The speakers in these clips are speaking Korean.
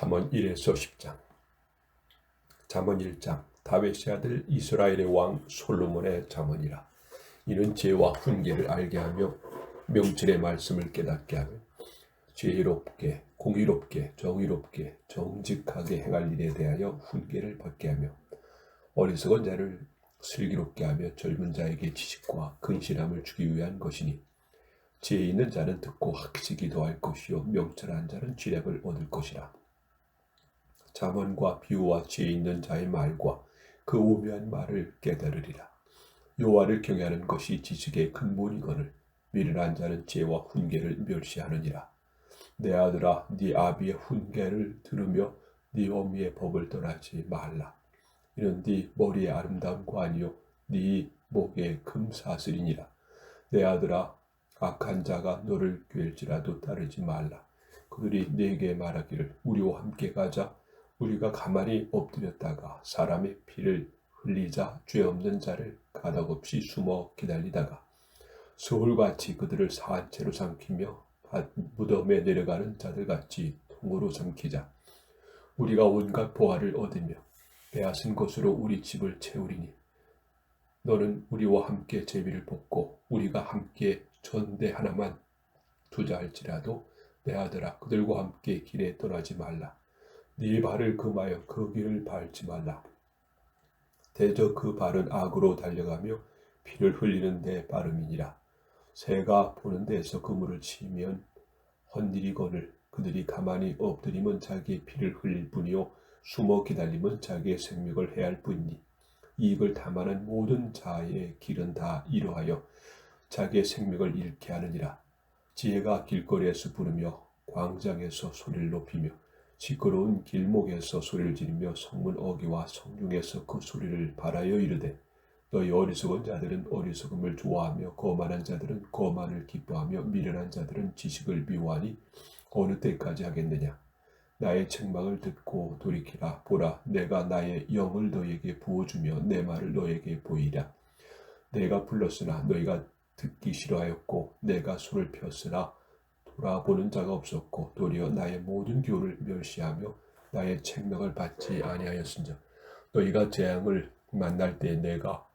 잠언 1에서 10장. 잠언 1장. 다윗의 아들 이스라엘의 왕 솔로몬의 잠언이라. 이는 지혜와 훈계를 알게 하며 명철의 말씀을 깨닫게 하며 지혜롭게 공의롭게 정의롭게 정직하게 행할 일에 대하여 훈계를 받게 하며 어리석은 자를 슬기롭게 하며 젊은 자에게 지식과 근실함을 주기 위한 것이니, 지혜 있는 자는 듣고 학식이 더할 것이요 명철한 자는 지략을 얻을 것이라. 잠언과 비유와 지혜 있는 자의 말과 그 오묘한 말을 깨달으리라. 여호와를 경외하는 것이 지식의 근본이거늘 미련한 자는 지혜와 훈계를 멸시하느니라. 내 아들아, 네 아비의 훈계를 들으며 네 어미의 법을 떠나지 말라. 이는 네 머리의 아름다운 관이요 네 목의 금사슬이니라. 내 아들아, 악한 자가 너를 꿰일지라도 따르지 말라. 그들이 네게 말하기를 우리와 함께 가자. 우리가 가만히 엎드렸다가 사람의 피를 흘리자 죄 없는 자를 가닥없이 숨어 기다리다가 소울같이 그들을 사한 채로 삼키며 무덤에 내려가는 자들같이 통으로 삼키자. 우리가 온갖 보화를 얻으며 빼앗은 것으로 우리 집을 채우리니, 너는 우리와 함께 제비를 뽑고 우리가 함께 전대 하나만 투자할지라도 내 아들아, 그들과 함께 길에 떠나지 말라. 네 발을 금하여 그 길을 밟지 말라. 대저 그 발은 악으로 달려가며 피를 흘리는 데 빠름이니라. 새가 보는 데서 그물을 치면 헌일이거늘 그들이 가만히 엎드리면 자기의 피를 흘릴 뿐이요 숨어 기다리면 자기의 생명을 해할 뿐이니, 이익을 탐하는 모든 자의 길은 다 이러하여 자기의 생명을 잃게 하느니라. 지혜가 길거리에서 부르며 광장에서 소리를 높이며 시끄러운 길목에서 소리를 지르며 성문 어귀와 성중에서 그 소리를 발하여 이르되, 너희 어리석은 자들은 어리석음을 좋아하며 거만한 자들은 거만을 기뻐하며 미련한 자들은 지식을 미워하니 어느 때까지 하겠느냐. 나의 책망을 듣고 돌이키라. 보라, 내가 나의 영을 너에게 부어주며 내 말을 너에게 보이라. 내가 불렀으나 너희가 듣기 싫어하였고 내가 손을 폈으나 돌아보는 자가 없었고 도리어 나의 모든 교훈을 멸시하며 나의 책명을 받지 아니하였은즉, 너희가 재앙을 만날 때 내가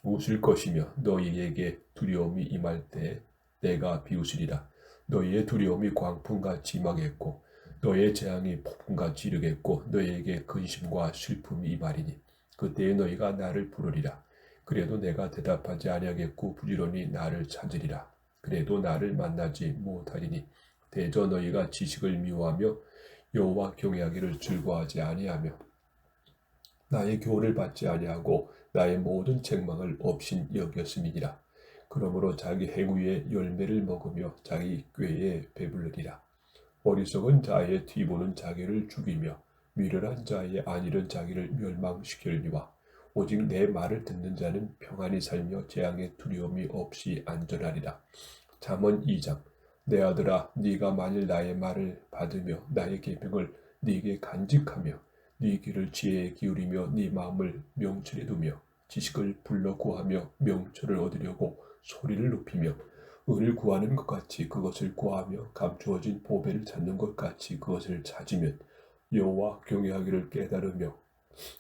웃을 것이며 너희에게 두려움이 임할 때 내가 비웃으리라. 너희의 두려움이 광풍같이 임하겠고 너희의 재앙이 폭풍같이 이르겠고 너희에게 근심과 슬픔이 임하리니, 그때에 너희가 나를 부르리라. 그래도 내가 대답하지 아니하겠고 부지런히 나를 찾으리라. 그래도 나를 만나지 못하리니, 대저 너희가 지식을 미워하며 여호와 경외하기를 즐거워하지 아니하며 나의 교훈을 받지 아니하고 나의 모든 책망을 업신 여겼음이니라. 그러므로 자기 행위의 열매를 먹으며 자기 꾀에 배부르리라. 어리석은 자의 뒤보는 자기를 죽이며 미련한 자의 안일은 자기를 멸망시키려니와, 오직 내 말을 듣는 자는 평안히 살며 재앙의 두려움이 없이 안전하리라. 잠언 2장. 내 아들아, 네가 만일 나의 말을 받으며 나의 계명을 네게 간직하며 네 귀를 지혜에 기울이며 네 마음을 명철에 두며 지식을 불러 구하며 명철을 얻으려고 소리를 높이며 은을 구하는 것 같이 그것을 구하며 감추어진 보배를 찾는 것 같이 그것을 찾으면 여호와 경외하기를 깨달으며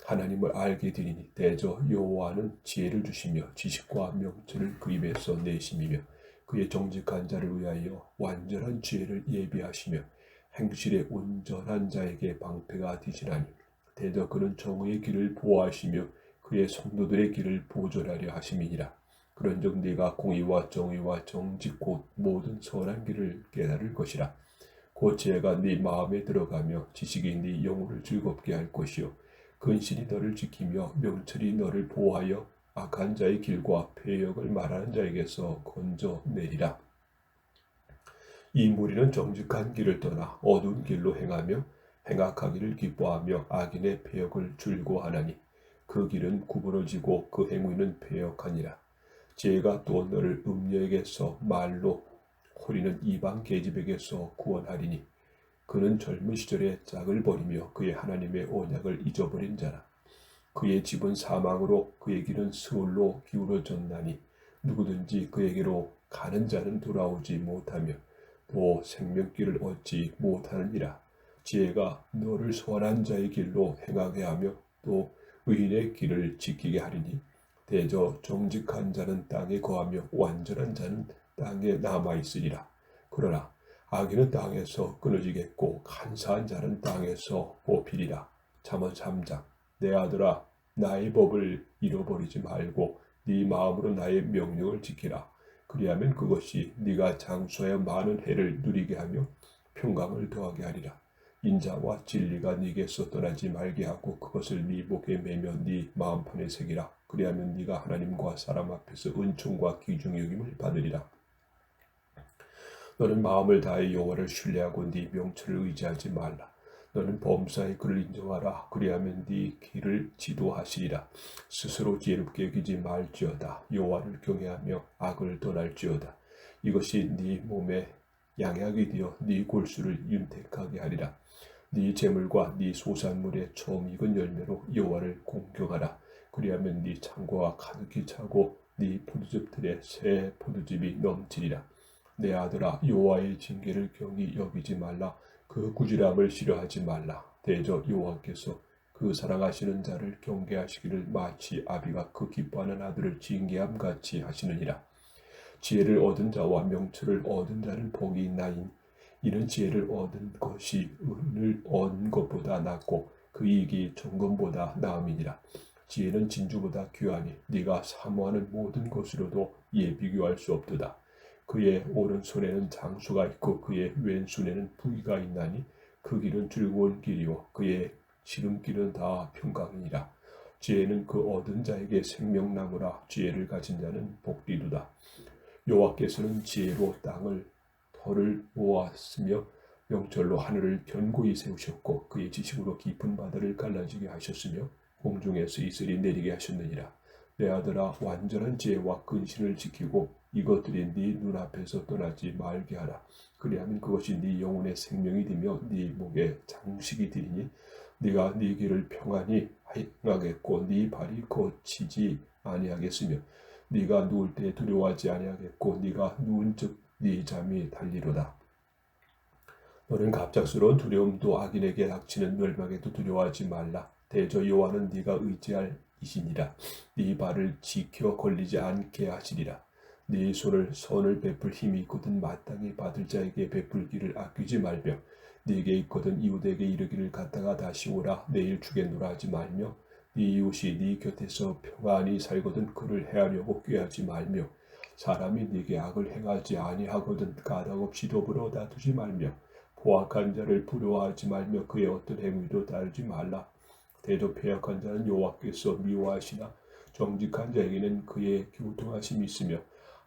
하나님을 알게 되리니, 대저 여호와는 지혜를 주시며 지식과 명철을 그 입에서 내심이며 그의 정직한 자를 위하여 완전한 지혜를 예비하시며 행실에 온전한 자에게 방패가 되시나니, 대저 그는 정의의 길을 보호하시며 그의 성도들의 길을 보존하려 하심이니라. 그런즉 네가 공의와 정의와 정직 곧 모든 선한 길을 깨달을 것이라. 곧 지혜가 네 마음에 들어가며 지식이 네 영혼을 즐겁게 할 것이요 근신이 너를 지키며 명철이 너를 보호하여 악한 자의 길과 패역을 말하는 자에게서 건져내리라. 이 무리는 정직한 길을 떠나 어두운 길로 행하며 행악하기를 기뻐하며 악인의 패역을 즐거워하나니, 그 길은 구부러지고 그 행위는 패역하니라. 지혜가 또 너를 음녀에게서 말로 호리는 이방 계집에게서 구원하리니, 그는 젊은 시절에 짝을 버리며 그의 하나님의 언약을 잊어버린 자라. 그의 집은 사망으로 그의 길은 스올로 기울어졌나니, 누구든지 그에게로 가는 자는 돌아오지 못하며 또 생명길을 얻지 못하느니라. 지혜가 너를 선한 자의 길로 행하게 하며 또 의인의 길을 지키게 하리니 대저 정직한 자는 땅에 거하며 완전한 자는 땅에 남아있으리라. 그러나 악인은 땅에서 끊어지겠고 간사한 자는 땅에서 뽑히리라. 잠언 3장. 내 아들아, 나의 법을 잃어버리지 말고 네 마음으로 나의 명령을 지키라. 그리하면 그것이 네가 장수하여 많은 해를 누리게 하며 평강을 더하게 하리라. 인자와 진리가 네게서 떠나지 말게 하고 그것을 네 목에 매며 네 마음판에 새기라. 그리하면 네가 하나님과 사람 앞에서 은총과 귀중 여김을 받으리라. 너는 마음을 다해 여호와를 신뢰하고 네 명철을 의지하지 말라. 너는 범사의 그를 인정하라. 그리하면 네 길을 지도하시리라. 스스로 지혜롭게 여기지 말지어다. 여호와를 경외하며 악을 떠날지어다. 이것이 네 몸에 양약이 되어 네 골수를 윤택하게 하리라. 네 재물과 네 소산물의 처음 익은 열매로 여호와를 공경하라. 그리하면 네 창고가 가득히 차고 네 포도즙들에 새 포도즙이 넘치리라. 내 아들아, 여호와의 징계를 경히 여기지 말라. 그 꾸지람을 싫어하지 말라. 대저 여호와께서 그 사랑하시는 자를 경계하시기를 마치 아비가 그 기뻐하는 아들을 징계함 같이 하시느니라. 지혜를 얻은 자와 명철을 얻은 자는 복이 있나니 이는 지혜를 얻은 것이 은을 얻는 것보다 낫고 그 이익이 정금보다 나음이니라. 지혜는 진주보다 귀하니 네가 사모하는 모든 것으로도 이에 비교할 수 없도다. 그의 오른손에는 장수가 있고 그의 왼손에는 부귀가 있나니 그 길은 즐거운 길이요 그의 지름길은 다 평강이니라. 지혜는 그 얻은 자에게 생명나무라. 지혜를 가진 자는 복리도다. 여호와께서는 지혜로 땅을 털을 모았으며 명철로 하늘을 견고히 세우셨고 그의 지식으로 깊은 바다를 갈라지게 하셨으며 공중에서 이슬이 내리게 하셨느니라. 내 아들아, 완전한 지혜와 근신을 지키고 이것들이 네 눈앞에서 떠나지 말게 하라. 그리하면 그것이 네 영혼의 생명이 되며 네 목에 장식이 되리니 네가 네 길을 평안히 행하겠고 네 발이 거치지 아니하겠으며 네가 누울 때 두려워하지 아니하겠고 네가 누운즉 네 잠이 달리로다. 너는 갑작스러운 두려움도 악인에게 닥치는 멸망에도 두려워하지 말라. 대저 여호와는 네가 의지할 이시니라. 네 발을 지켜 걸리지 않게 하시리라. 네 손을 선을 베풀 힘이 있거든 마땅히 받을 자에게 베풀기를 아끼지 말며 네게 있거든 이웃에게 이르기를 갔다가 다시 오라. 내일 주겠노라 하지 말며 네 이웃이 네 곁에서 평안히 살거든 그를 해하려고 꾀하지 말며 사람이 네게 악을 행하지 아니하거든 가당없이 더불어 다투지 말며 포악한 자를 부러워하지 말며 그의 어떤 행위도 따르지 말라. 대저 패역한 자는 여호와께서 미워하시나 정직한 자에게는 그의 교통하심이 있으며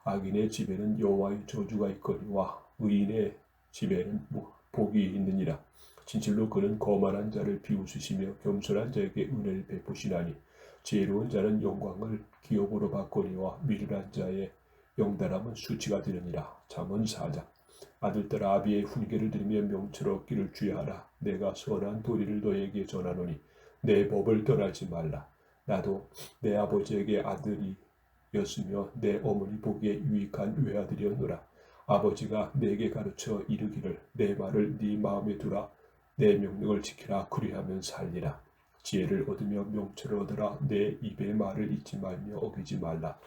악인의 집에는 여호와의 저주가 있거니와 의인의 집에는 복이 있느니라. 진실로 그는 거만한 자를 비웃으시며 겸손한 자에게 은혜를 베푸시나니 지혜로운 자는 영광을 기업으로 받거니와 미련한 자의 영달함은 수치가 되느니라. 잠언 4장. 아들들아, 아비의 훈계를 들으며 명철 얻기를 주의하라. 내가 선한 도리를 너에게 전하노니 내 법을 떠나지 말라. 나도 내 아버지에게 아들이었으며 내 어머니 보기에 유익한 외아들이었노라. 아버지가 내게 가르쳐 이르기를 내 말을 네 마음에 두라. 내 명령을 지키라. 그리하면 살리라. 지혜를 얻으며 명철을 얻으라. 내 입의 말을 잊지 말며 어기지 말라.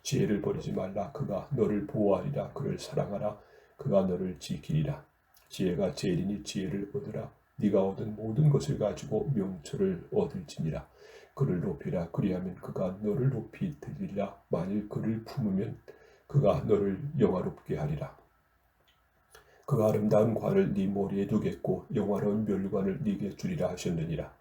지혜를 버리지 말라. 그가 너를 보호하리라. 그를 사랑하라. 그가 너를 지키리라. 지혜가 제일이니 지혜를 얻으라. 네가 얻은 모든 것을 가지고 명철을 얻을지니라. 그를 높이라. 그리하면 그가 너를 높이 들리라. 만일 그를 품으면 그가 너를 영화롭게 하리라. 그가 아름다운 관을 네 머리에 두겠고 영화로운 멸관을 네게 주리라 하셨느니라.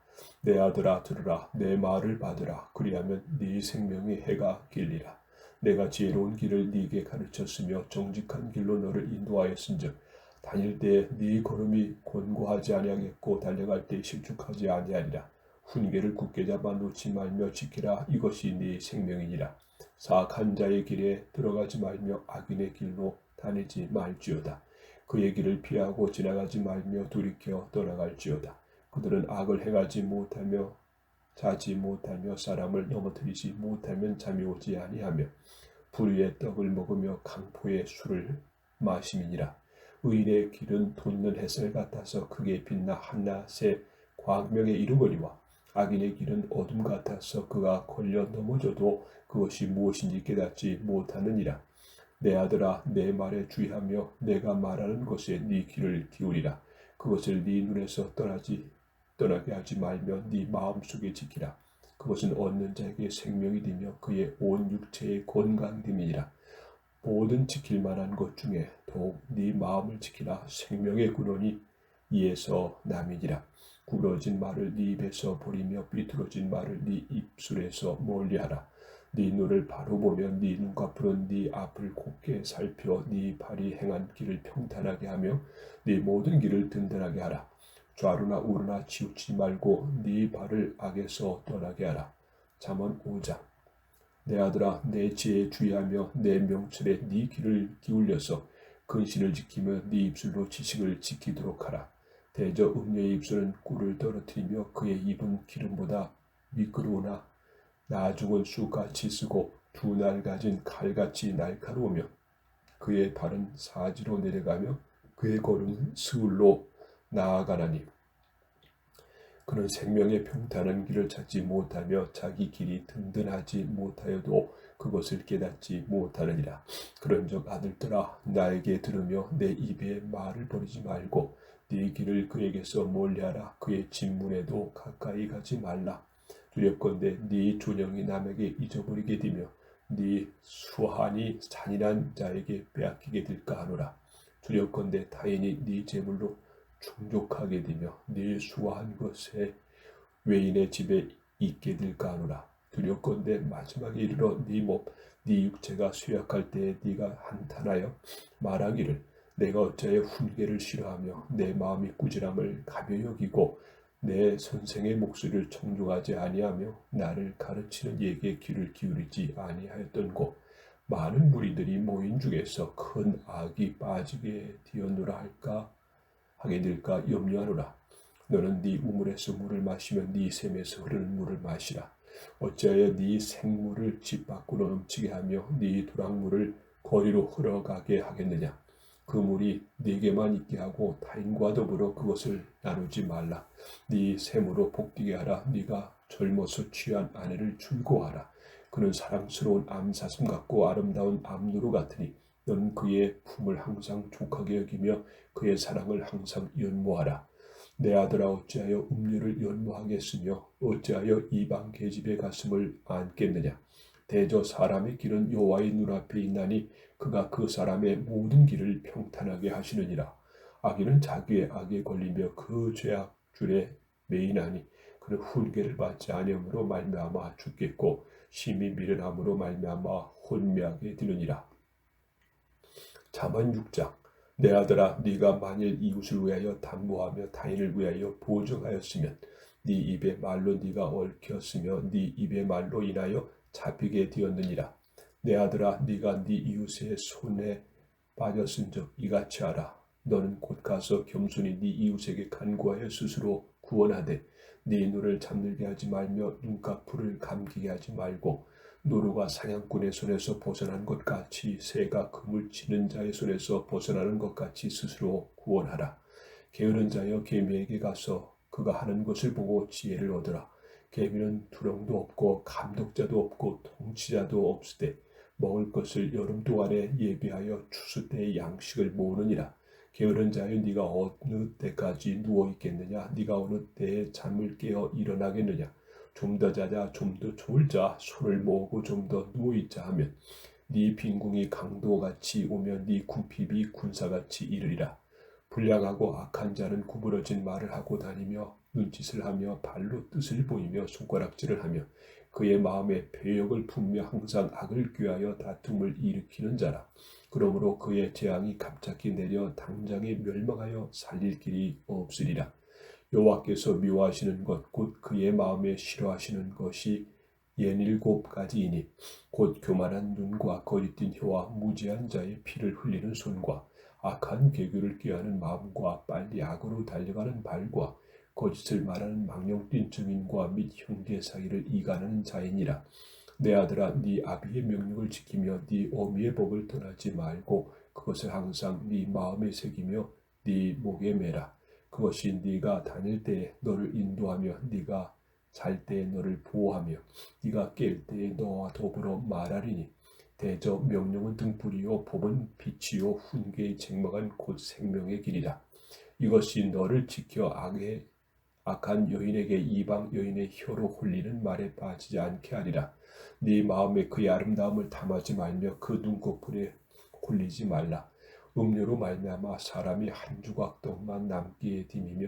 내 아들아, 들으라. 내 말을 받으라. 그리하면 네 생명의 해가 길리라. 내가 지혜로운 길을 네게 가르쳤으며 정직한 길로 너를 인도하였은즉 다닐 때 네 걸음이 곤고하지 아니하겠고 달려갈 때 실축하지 아니하리라. 훈계를 굳게 잡아 놓지 말며 지키라. 이것이 네 생명이니라. 사악한 자의 길에 들어가지 말며 악인의 길로 다니지 말지어다. 그의 길을 피하고 지나가지 말며 돌이켜 떠나갈지어다. 그들은 악을 행하지 못하며 자지 못하며 사람을 넘어뜨리지 못하면 잠이 오지 아니하며 불의의 떡을 먹으며 강포의 술을 마심이니라. 의인의 길은 돋는 햇살 같아서 크게 빛나 한낮의 광명에 이르거니와 악인의 길은 어둠 같아서 그가 걸려 넘어져도 그것이 무엇인지 깨닫지 못하느니라. 내 아들아, 내 말에 주의하며 내가 말하는 것에 네 귀를 기울이라. 그것을 네 눈에서 떠나게 하지 말며 네 마음속에 지키라. 그것은 얻는 자에게 생명이 되며 그의 온 육체의 건강됨이니라. 모든 지킬 만한 것 중에 더욱 네 마음을 지키라. 생명의 근원이 이에서 남이니라. 구부러진 말을 네 입에서 버리며 삐뚤어진 말을 네 입술에서 멀리하라. 네 눈을 바로 보며 네 눈꺼풀은 네 앞을 곱게 살펴 네 발이 행한 길을 평탄하게 하며 네 모든 길을 든든하게 하라. 좌루나 우루나 치우치지 말고 네 발을 악에서 떠나게 하라. 잠언 5장. 내 아들아, 내 지혜에 주의하며 내 명철에 네 귀를 기울여서 근신을 지키며 네 입술로 지식을 지키도록 하라. 대저 음녀의 입술은 꿀을 떨어뜨리며 그의 입은 기름보다 미끄러우나 나중은 쑥같이 쓰고 두 날 가진 칼같이 날카로우며 그의 발은 사지로 내려가며 그의 걸음은 스울로 나아가나니 그는 생명의 평탄한 길을 찾지 못하며 자기 길이 든든하지 못하여도 그것을 깨닫지 못하느니라. 그런즉 아들들아, 나에게 들으며 내 입에 말을 버리지 말고 네 길을 그에게서 멀리하라. 그의 진문에도 가까이 가지 말라. 두렵건대 네 존영이 남에게 잊어버리게 되며 네 수한이 잔인한 자에게 빼앗기게 될까 하노라. 두렵건대 타인이 네 재물로 충족하게 되며 네 수고한 것에 외인의 집에 있게 될까 하노라. 두렵건대 마지막에 이르러 네 육체가 쇠약할 때에 네가 한탄하여 말하기를 내가 어찌하여 훈계를 싫어하며 내 마음이 꾸지람을 가벼이 여기고 내 선생의 목소리를 청중하지 아니하며 나를 가르치는 이에게 귀를 기울이지 아니하였던고. 많은 무리들이 모인 중에서 큰 악이 빠지게 되었노라 하게 될까 염려하노라. 너는 네 우물에서 물을 마시며 네 샘에서 흐르는 물을 마시라. 어찌하여 네 생물을 집 밖으로 넘치게 하며 네 도랑물을 거리로 흘러가게 하겠느냐. 그 물이 네게만 있게 하고 타인과 더불어 그것을 나누지 말라. 네 샘으로 복되게 하라. 네가 젊어서 취한 아내를 즐거워하라. 그는 사랑스러운 암사슴 같고 아름다운 암누루 같으니 너는 그의 품을 항상 족하게 여기며 그의 사랑을 항상 연모하라. 내 아들아, 어찌하여 음료를 연모하겠으며 어찌하여 이방 계집의 가슴을 안겠느냐. 대저 사람의 길은 여호와의 눈앞에 있나니 그가 그 사람의 모든 길을 평탄하게 하시느니라. 악인은 자기의 악에 걸리며 그 죄악줄에 매이나니 그는 훈계를 받지 아니함으로 말미암아 죽겠고 심히 미련함으로 말미암아 혼미하게 되느니라. 잠언 6장. 내 아들아, 네가 만일 이웃을 위하여 담보하며 타인을 위하여 보증하였으면 네 입의 말로 네가 얽혔으며 네 입의 말로 인하여 잡히게 되었느니라. 내 아들아, 네가 네 이웃의 손에 빠졌은즉 이같이 하라. 너는 곧 가서 겸손히 네 이웃에게 간구하여 스스로 구원하되 네 눈을 잠들게 하지 말며 눈꺼풀을 감기게 하지 말고 노루가 사냥꾼의 손에서 벗어난 것 같이 새가 그물 치는 자의 손에서 벗어나는 것 같이 스스로 구원하라. 게으른 자여 개미에게 가서 그가 하는 것을 보고 지혜를 얻으라. 개미는 두령도 없고 감독자도 없고 통치자도 없으되 먹을 것을 여름 동안에 예비하여 추수 때의 양식을 모으느니라. 게으른 자여 네가 어느 때까지 누워 있겠느냐. 네가 어느 때에 잠을 깨어 일어나겠느냐. 좀 더 자자, 좀 더 좋을 자, 손을 모으고 좀 더 누워있자 하면 네 빈궁이 강도같이 오며 네 궁핍이 군사같이 이르리라. 불량하고 악한 자는 구부러진 말을 하고 다니며 눈짓을 하며 발로 뜻을 보이며 손가락질을 하며 그의 마음에 배역을 품며 항상 악을 꾀하여 다툼을 일으키는 자라. 그러므로 그의 재앙이 갑자기 내려 당장에 멸망하여 살릴 길이 없으리라. 여호와께서 미워하시는 것 곧 그의 마음에 싫어하시는 것이 67가지이니 곧 교만한 눈과 거짓된 혀와 무지한 자의 피를 흘리는 손과 악한 계교를 꾀하는 마음과 빨리 악으로 달려가는 발과 거짓을 말하는 망령된 증인과 및 형제 사이를 이간하는 자이니라. 내 아들아, 네 아비의 명령을 지키며 네 어미의 법을 떠나지 말고 그것을 항상 네 마음에 새기며 네 목에 매라. 그것이 네가 다닐 때에 너를 인도하며 네가 잘 때에 너를 보호하며 네가 깰 때에 너와 더불어 말하리니 대저 명령은 등불이요 법은 빛이요 훈계의 책망은 곧 생명의 길이라. 이것이 너를 지켜 악한 여인에게 이방 여인의 혀로 홀리는 말에 빠지지 않게 하리라. 네 마음에 그의 아름다움을 담하지 말며 그 눈꺼풀에 홀리지 말라. 음료로 말미암아 사람이 한 조각 떡만 남기에 딤이며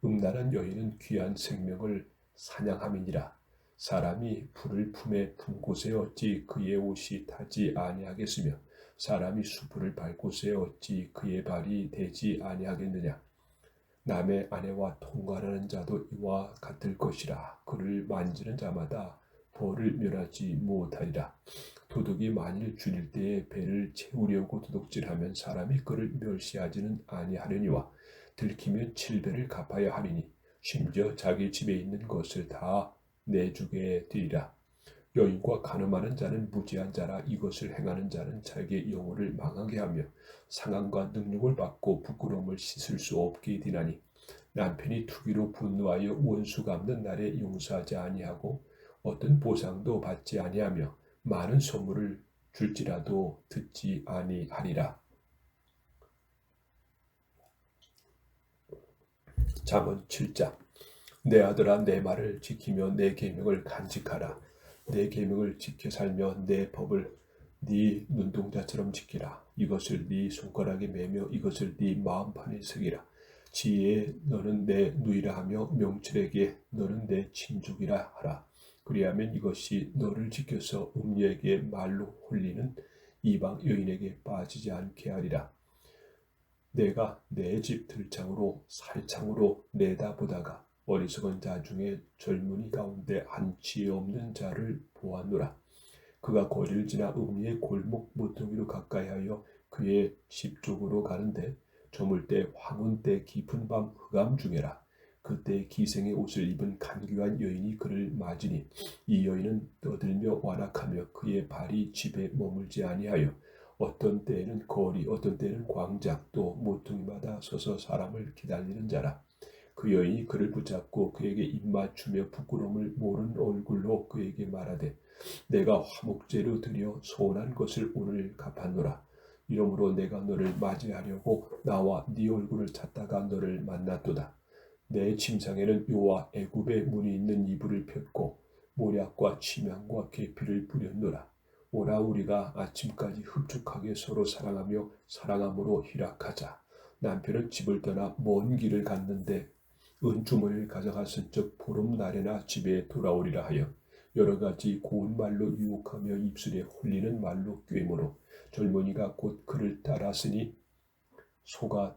음란한 여인은 귀한 생명을 사냥함이니라. 사람이 불을 품에 품 곳에 어찌 그의 옷이 타지 아니하겠으며 사람이 수풀을 발 곳에 어찌 그의 발이 되지 아니하겠느냐. 남의 아내와 통관하는 자도 이와 같을 것이라. 그를 만지는 자마다 벌을 면하지 못하리라. 도둑이 만일 줄일 때에 배를 채우려고 도둑질하면 사람이 그를 멸시하지는 아니하려니와 들키면 7배를 갚아야 하리니 심지어 자기 집에 있는 것을 다 내주게 되리라. 여인과 간음하는 자는 무지한 자라. 이것을 행하는 자는 자기의 영혼을 망하게 하며 상함과 능력을 받고 부끄러움을 씻을 수 없게 되나니 남편이 투기로 분노하여 원수 갚는 날에 용서하지 아니하고 어떤 보상도 받지 아니하며 많은 선물을 줄지라도 듣지 아니하리라. 잠언 7장. 내 아들아 내 말을 지키며 내 계명을 간직하라. 내 계명을 지켜 살며 내 법을 네 눈동자처럼 지키라. 이것을 네 손가락에 매며 이것을 네 마음판에 새기라. 지혜에 너는 내 누이라 하며 명철에게 너는 내 친족이라 하라. 그리하면 이것이 너를 지켜서 음녀에게 말로 홀리는 이방 여인에게 빠지지 않게 하리라. 내가 내 집 들창으로 살창으로 내다보다가 어리석은 자 중에 젊은이 가운데 한 지혜 없는 자를 보았노라. 그가 거리를 지나 음리의 골목 모퉁이로 가까이하여 그의 집 쪽으로 가는데 저물 때 황혼 때 깊은 밤 흑암 중에라. 그때 기생의 옷을 입은 간귀한 여인이 그를 맞으니 이 여인은 떠들며 완악하며 그의 발이 집에 머물지 아니하여 어떤 때에는 거리 어떤 때에는 광장 또 모퉁이마다 서서 사람을 기다리는 자라. 그 여인이 그를 붙잡고 그에게 입맞추며 부끄러움을 모른 얼굴로 그에게 말하되 내가 화목제로 드려 소원한 것을 오늘 갚았노라. 이러므로 내가 너를 맞이하려고 나와 네 얼굴을 찾다가 너를 만났도다. 내 침상에는 요와 애굽의 문이 있는 이불을 폈고 모략과 침향과 계피를 뿌렸노라. 오라 우리가 아침까지 흡족하게 서로 사랑하며 사랑함으로 희락하자. 남편은 집을 떠나 먼 길을 갔는데 은주머니를 가져갔은즉 보름날에나 집에 돌아오리라 하여 여러 가지 고운 말로 유혹하며 입술에 홀리는 말로 꿰므로 젊은이가 곧 그를 따랐으니 소가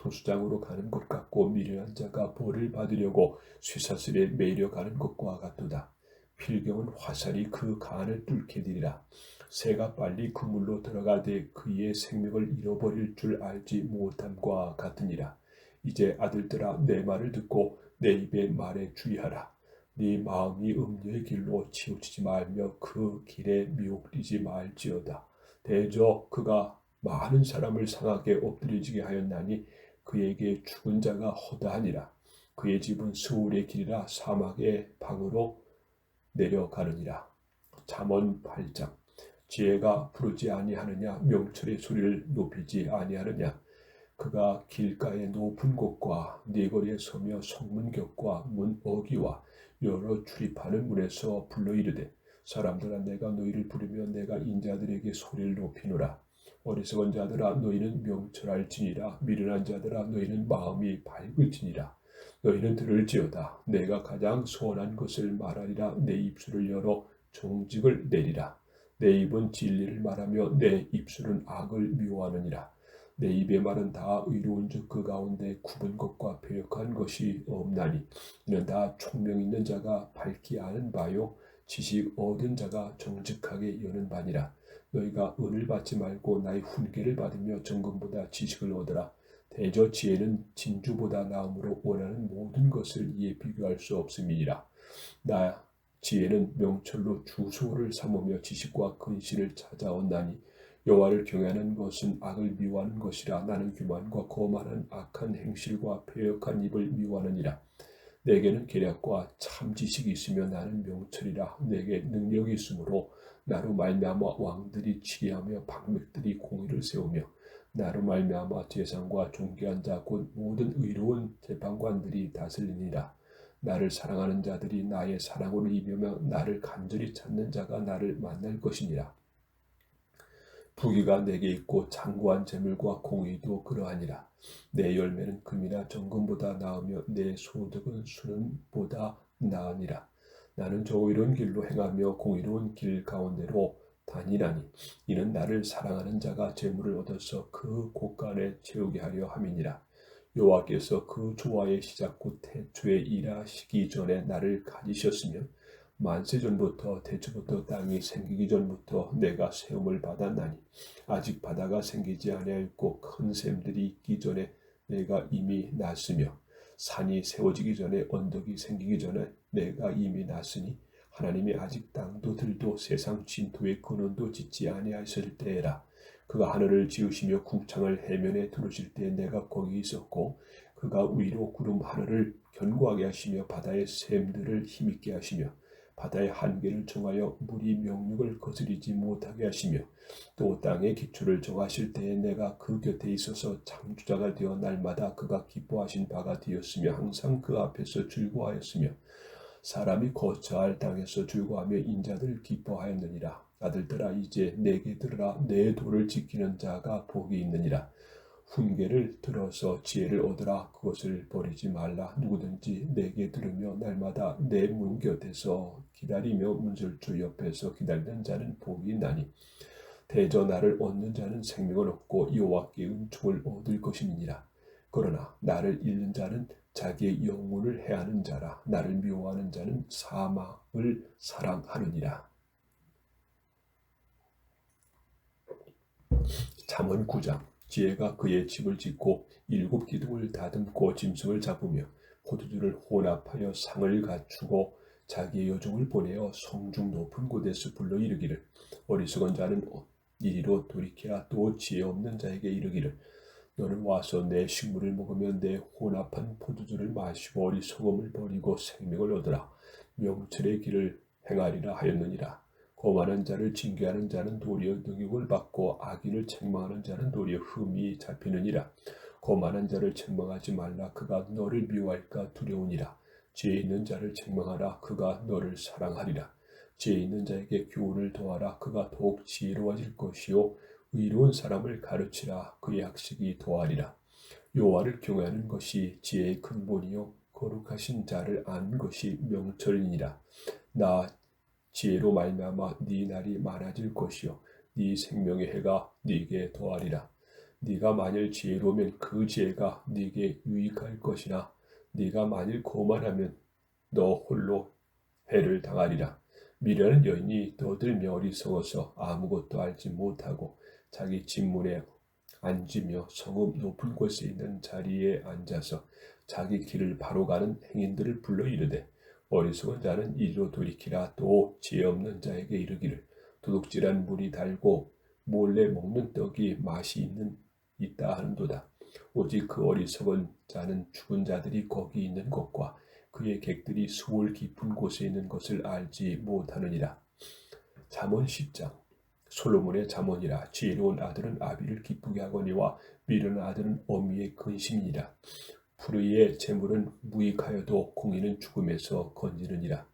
도수장으로 가는 것 같고 미련한 자가 벌을 받으려고 쇠사슬에 매려 가는 것과 같도다. 필경은 화살이 그 간을 뚫게 되리라. 새가 빨리 그물로 들어가되 그의 생명을 잃어버릴 줄 알지 못함과 같으니라. 이제 아들들아 내 말을 듣고 내 입의 말에 주의하라. 네 마음이 음녀의 길로 치우치지 말며 그 길에 미혹되지 말지어다. 대저 그가 많은 사람을 상하게 엎드려지게 하였나니 그에게 죽은 자가 허다하니라. 그의 집은 스울의 길이라 사막의 방으로 내려가느니라. 잠언 8장. 지혜가 부르지 아니하느냐 명철의 소리를 높이지 아니하느냐. 그가 길가의 높은 곳과 네거리에 서며 성문 곁과 문 어귀와 여러 출입하는 문에서 불러 이르되 사람들아 내가 너희를 부르며 내가 인자들에게 소리를 높이노라. 어리석은 자들아 너희는 명철할지니라. 미련한 자들아 너희는 마음이 밝을지니라. 너희는 들을지어다. 내가 가장 소원한 것을 말하리라. 내 입술을 열어 정직을 내리라. 내 입은 진리를 말하며 내 입술은 악을 미워하느니라. 내 입의 말은 다 의로운즉 그 가운데 굽은 것과 배역한 것이 없나니 이는 다 총명 있는 자가 밝히 아는 바요 지식 얻은 자가 정직하게 여는 바니라. 너희가 은을 받지 말고 나의 훈계를 받으며 정금보다 지식을 얻으라. 대저 지혜는 진주보다 나음으로 원하는 모든 것을 이에 비교할 수 없음이니라. 지혜는 명철로 주소를 삼으며 지식과 근신을 찾아온다니 여호와를 경외하는 것은 악을 미워하는 것이라. 나는 교만과 거만한 악한 행실과 패역한 입을 미워하느니라. 내게는 계략과 참 지식이 있으며 나는 명철이라. 내게 능력이 있으므로 나로 말미암아 왕들이 치리하며 방백들이 공의를 세우며 나로 말미암아 제사장과 존귀한 자 곧 모든 의로운 재판관들이 다스리니라. 나를 사랑하는 자들이 나의 사랑으로 입으며 나를 간절히 찾는 자가 나를 만날 것이니라. 부귀가 내게 있고 장구한 재물과 공의도 그러하니라. 내 열매는 금이나 정금보다 나으며 내 소득은 수는보다 나으니라. 나는 정의로운 길로 행하며 공의로운 길 가운데로 다니나니 이는 나를 사랑하는 자가 재물을 얻어서 그 곳간에 채우게 하려 함이니라. 여호와께서 그 조화의 시작 곧 태초에 일하시기 전에 나를 가지셨으며 만세전부터 태초부터 땅이 생기기 전부터 내가 세움을 받았나니 아직 바다가 생기지 아니하였고 큰 샘들이 있기 전에 내가 이미 났으며 산이 세워지기 전에 언덕이 생기기 전에 내가 이미 났으니 하나님이 아직 땅도 들도 세상 진토의 근원도 짓지 아니하였을 때에라. 그가 하늘을 지으시며 궁창을 해면에 두르실 때 내가 거기 있었고 그가 위로 구름 하늘을 견고하게 하시며 바다의 샘들을 힘있게 하시며 바다의 한계를 정하여 물이 명륙을 거스리지 못하게 하시며 또 땅의 기초를 정하실 때에 내가 그 곁에 있어서 창조자가 되어 날마다 그가 기뻐하신 바가 되었으며 항상 그 앞에서 즐거워하였으며 사람이 거처할 땅에서 즐거워하며 인자들 기뻐하였느니라. 아들들아 이제 내게 들으라. 내 도를 지키는 자가 복이 있느니라. 훈계를 들어서 지혜를 얻으라. 그것을 버리지 말라. 누구든지 내게 들으며 날마다 내 문 곁에서 기다리며 문설주 옆에서 기다리는 자는 복이 있나니 대저 나를 얻는 자는 생명을 얻고 여호와께 은총을 얻을 것임이니라. 그러나 나를 잃는 자는 자기의 영혼을 해하는 자라. 나를 미워하는 자는 사망을 사랑하느니라. 잠언 9장. 지혜가 그의 집을 짓고 7 기둥을 다듬고 짐승을 잡으며 포도주를 혼합하여 상을 갖추고 자기의 여종을 보내어 성중 높은 곳에서 불러 이르기를 어리석은 자는 이리로 돌이키라. 또 지혜 없는 자에게 이르기를 너는 와서 내 식물을 먹으며 내 혼합한 포도주를 마시고 어리석음을 버리고 생명을 얻으라. 명철의 길을 행하리라 하였느니라. 거만한 자를 징계하는 자는 도리어 능욕을 받고 악인을 책망하는 자는 도리어 흠이 잡히느니라. 거만한 자를 책망하지 말라. 그가 너를 미워할까 두려우니라. 지혜 있는 자를 책망하라. 그가 너를 사랑하리라. 지혜 있는 자에게 교훈을 도하라. 그가 더욱 지혜로워질 것이요 의로운 사람을 가르치라. 그의 학식이 도하리라. 여호와를 경외하는 것이 지혜의 근본이요 거룩하신 자를 아는 것이 명철이니라. 나 지혜로 말미암아 네 날이 많아질 것이요 네 생명의 해가 네게 더하리라. 네가 만일 지혜로우면 그 지혜가 네게 유익할 것이나 네가 만일 거만하면 너 홀로 해를 당하리라. 미련한 여인이 떠들며 어리석어서 아무것도 알지 못하고 자기 집문에 앉으며 성읍 높은 곳에 있는 자리에 앉아서 자기 길을 바로 가는 행인들을 불러 이르되 어리석은 자는 이리로 돌이키라. 또 지혜 없는 자에게 이르기를 도둑질한 물이 달고 몰래 먹는 떡이 맛이 있다 하는도다. 오직 그 어리석은 자는 죽은 자들이 거기 있는 것과 그의 객들이 수월 깊은 곳에 있는 것을 알지 못하느니라. 잠언 10장. 솔로몬의 잠언이라. 지혜로운 아들은 아비를 기쁘게 하거니와 미련한 아들은 어미의 근심이니라. 불의의 재물은 무익하여도 공의는 죽음에서 건지느니라.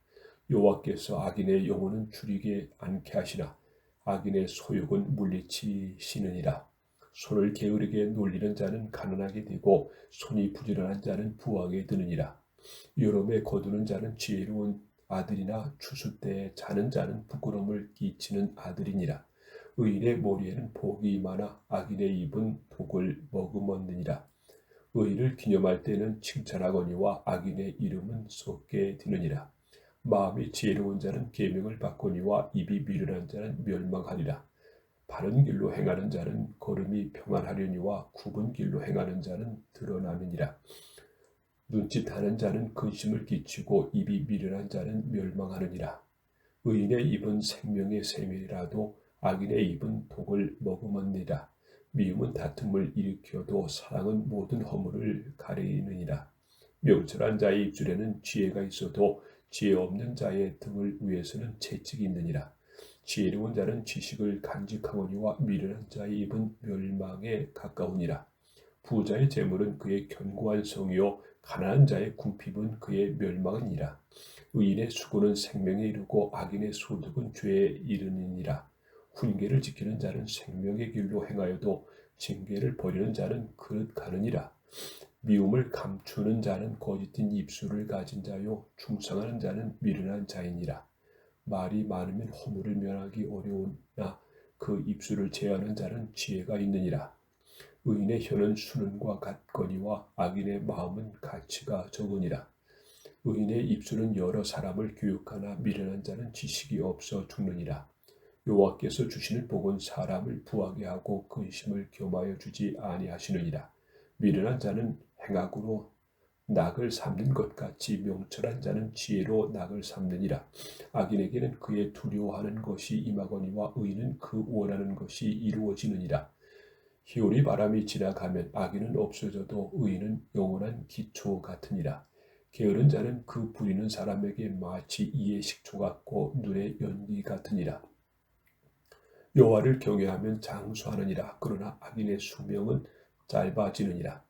여호와께서 악인의 영혼은 줄이게 않게 하시나 악인의 소욕은 물리치시느니라. 손을 게으르게 놀리는 자는 가난하게 되고 손이 부지런한 자는 부하게 되느니라. 여름에 거두는 자는 지혜로운 아들이나 추수 때에 자는 자는 부끄러움을 끼치는 아들이니라. 의인의 머리에는 복이 많아 악인의 입은 독을 머금었느니라. 의인을 기념할 때는 칭찬하거니와 악인의 이름은 썩게 되느니라. 마음이 지혜로운 자는 계명을 받거니와 입이 미련한 자는 멸망하리라. 바른 길로 행하는 자는 걸음이 평안하려니와 굽은 길로 행하는 자는 드러나느니라. 눈짓하는 자는 근심을 끼치고 입이 미련한 자는 멸망하느니라. 의인의 입은 생명의 샘이라도 악인의 입은 독을 머금었느니라. 미움은 다툼을 일으켜도 사랑은 모든 허물을 가리느니라. 명철한 자의 입술에는 지혜가 있어도 지혜 없는 자의 등을 위에서는 채찍이 있느니라. 지혜로운 자는 지식을 간직하거니와 미련한 자의 입은 멸망에 가까우니라. 부자의 재물은 그의 견고한 성이요 가난한 자의 궁핍은 그의 멸망이니라. 의인의 수고는 생명에 이르고 악인의 소득은 죄에 이르느니라. 훈계를 지키는 자는 생명의 길로 행하여도 징계를 버리는 자는 그릇 가느니라. 미움을 감추는 자는 거짓된 입술을 가진 자요 충성하는 자는 미련한 자이니라. 말이 많으면 허물을 면하기 어려우나 그 입술을 제하는 자는 지혜가 있느니라. 의인의 혀는 수는과 같거니와 악인의 마음은 가치가 적으니라. 의인의 입술은 여러 사람을 교육하나 미련한 자는 지식이 없어 죽느니라. 여호와께서 주시는 복은 사람을 부하게 하고 근심을 겸하여 주지 아니하시느니라. 미련한 자는 행악으로 낙을 삼는 것 같이 명철한 자는 지혜로 낙을 삼느니라. 악인에게는 그의 두려워하는 것이 임하거니와 의인은 그 원하는 것이 이루어지느니라. 희오리 바람이 지나가면 악인은 없어져도 의인은 영원한 기초 같으니라. 게으른 자는 그 부리는 사람에게 마치 이의 식초 같고 눈의 연기 같으니라. 여호와를 경외하면 장수하느니라. 그러나 악인의 수명은 짧아지느니라.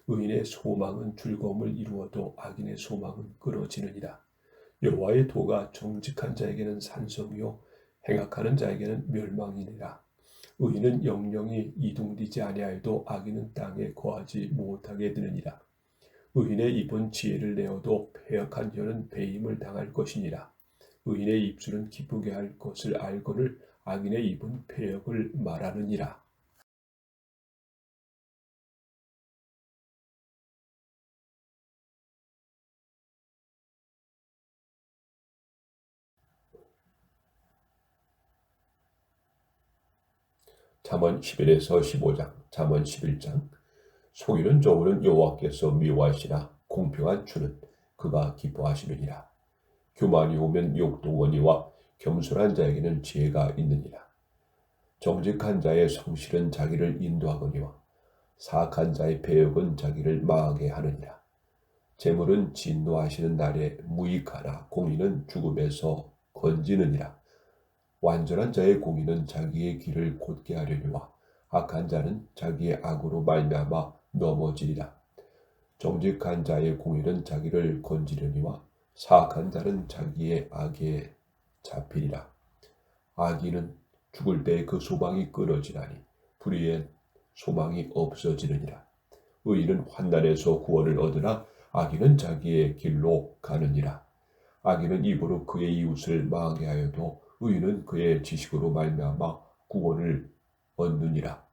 의인의 소망은 즐거움을 이루어도 악인의 소망은 끊어지느니라. 여호와의 도가 정직한 자에게는 산성이요 행악하는 자에게는 멸망이니라. 의인은 영영이 이둥디지 아니하여도 악인은 땅에 거하지 못하게 되느니라. 의인의 입은 지혜를 내어도 패역한 혀는 배임을 당할 것이니라. 의인의 입술은 기쁘게 할 것을 알거늘 악인의 입은 패역을 말하느니라. 잠언 11에서 15장, 잠언 11장. 속이는 저울은 여호와께서 미워하시나 공평한 주는 그가 기뻐하시느니라. 교만이 오면 욕도 거니와 겸손한 자에게는 지혜가 있느니라. 정직한 자의 성실은 자기를 인도하거니와 사악한 자의 배역은 자기를 망하게 하느니라. 재물은 진노하시는 날에 무익하나 공의는 죽음에서 건지느니라. 완전한 자의 공의는 자기의 길을 곧게 하려니와 악한 자는 자기의 악으로 말미암아 넘어지리라. 정직한 자의 공의는 자기를 건지려니와 사악한 자는 자기의 악에 잡히리라. 악인은 죽을 때 그 소망이 끊어지나니 불의엔 소망이 없어지느니라. 의인은 환난에서 구원을 얻으나 악인은 자기의 길로 가느니라. 악인은 입으로 그의 이웃을 망하게 하여도 의인은 그의 지식으로 말미암아 구원을 얻느니라.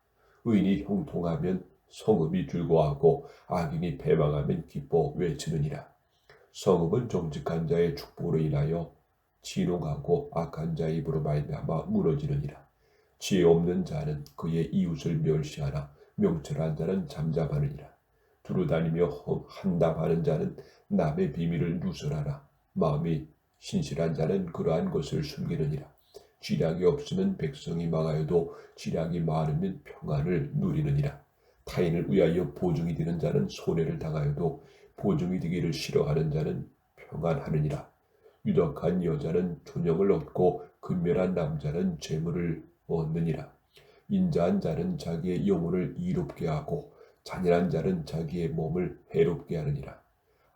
의인이 형통하면 성읍이 즐거워하고 악인이 패망하면 기뻐 외치느니라. 성읍은 정직한 자의 축복으로 인하여 진홍하고 악한 자의 입으로 말미암아 무너지느니라. 지혜 없는 자는 그의 이웃을 멸시하나 명철한 자는 잠잠하느니라. 두루다니며 한담하는 자는 남의 비밀을 누설하나 마음이 신실한 자는 그러한 것을 숨기느니라. 지략이 없으면 백성이 망하여도 지략이 많으면 평안을 누리느니라. 타인을 위하여 보증이 되는 자는 손해를 당하여도 보증이 되기를 싫어하는 자는 평안하느니라. 유덕한 여자는 존영을 얻고 근면한 남자는 재물을 얻느니라. 인자한 자는 자기의 영혼을 이롭게 하고 잔인한 자는 자기의 몸을 해롭게 하느니라.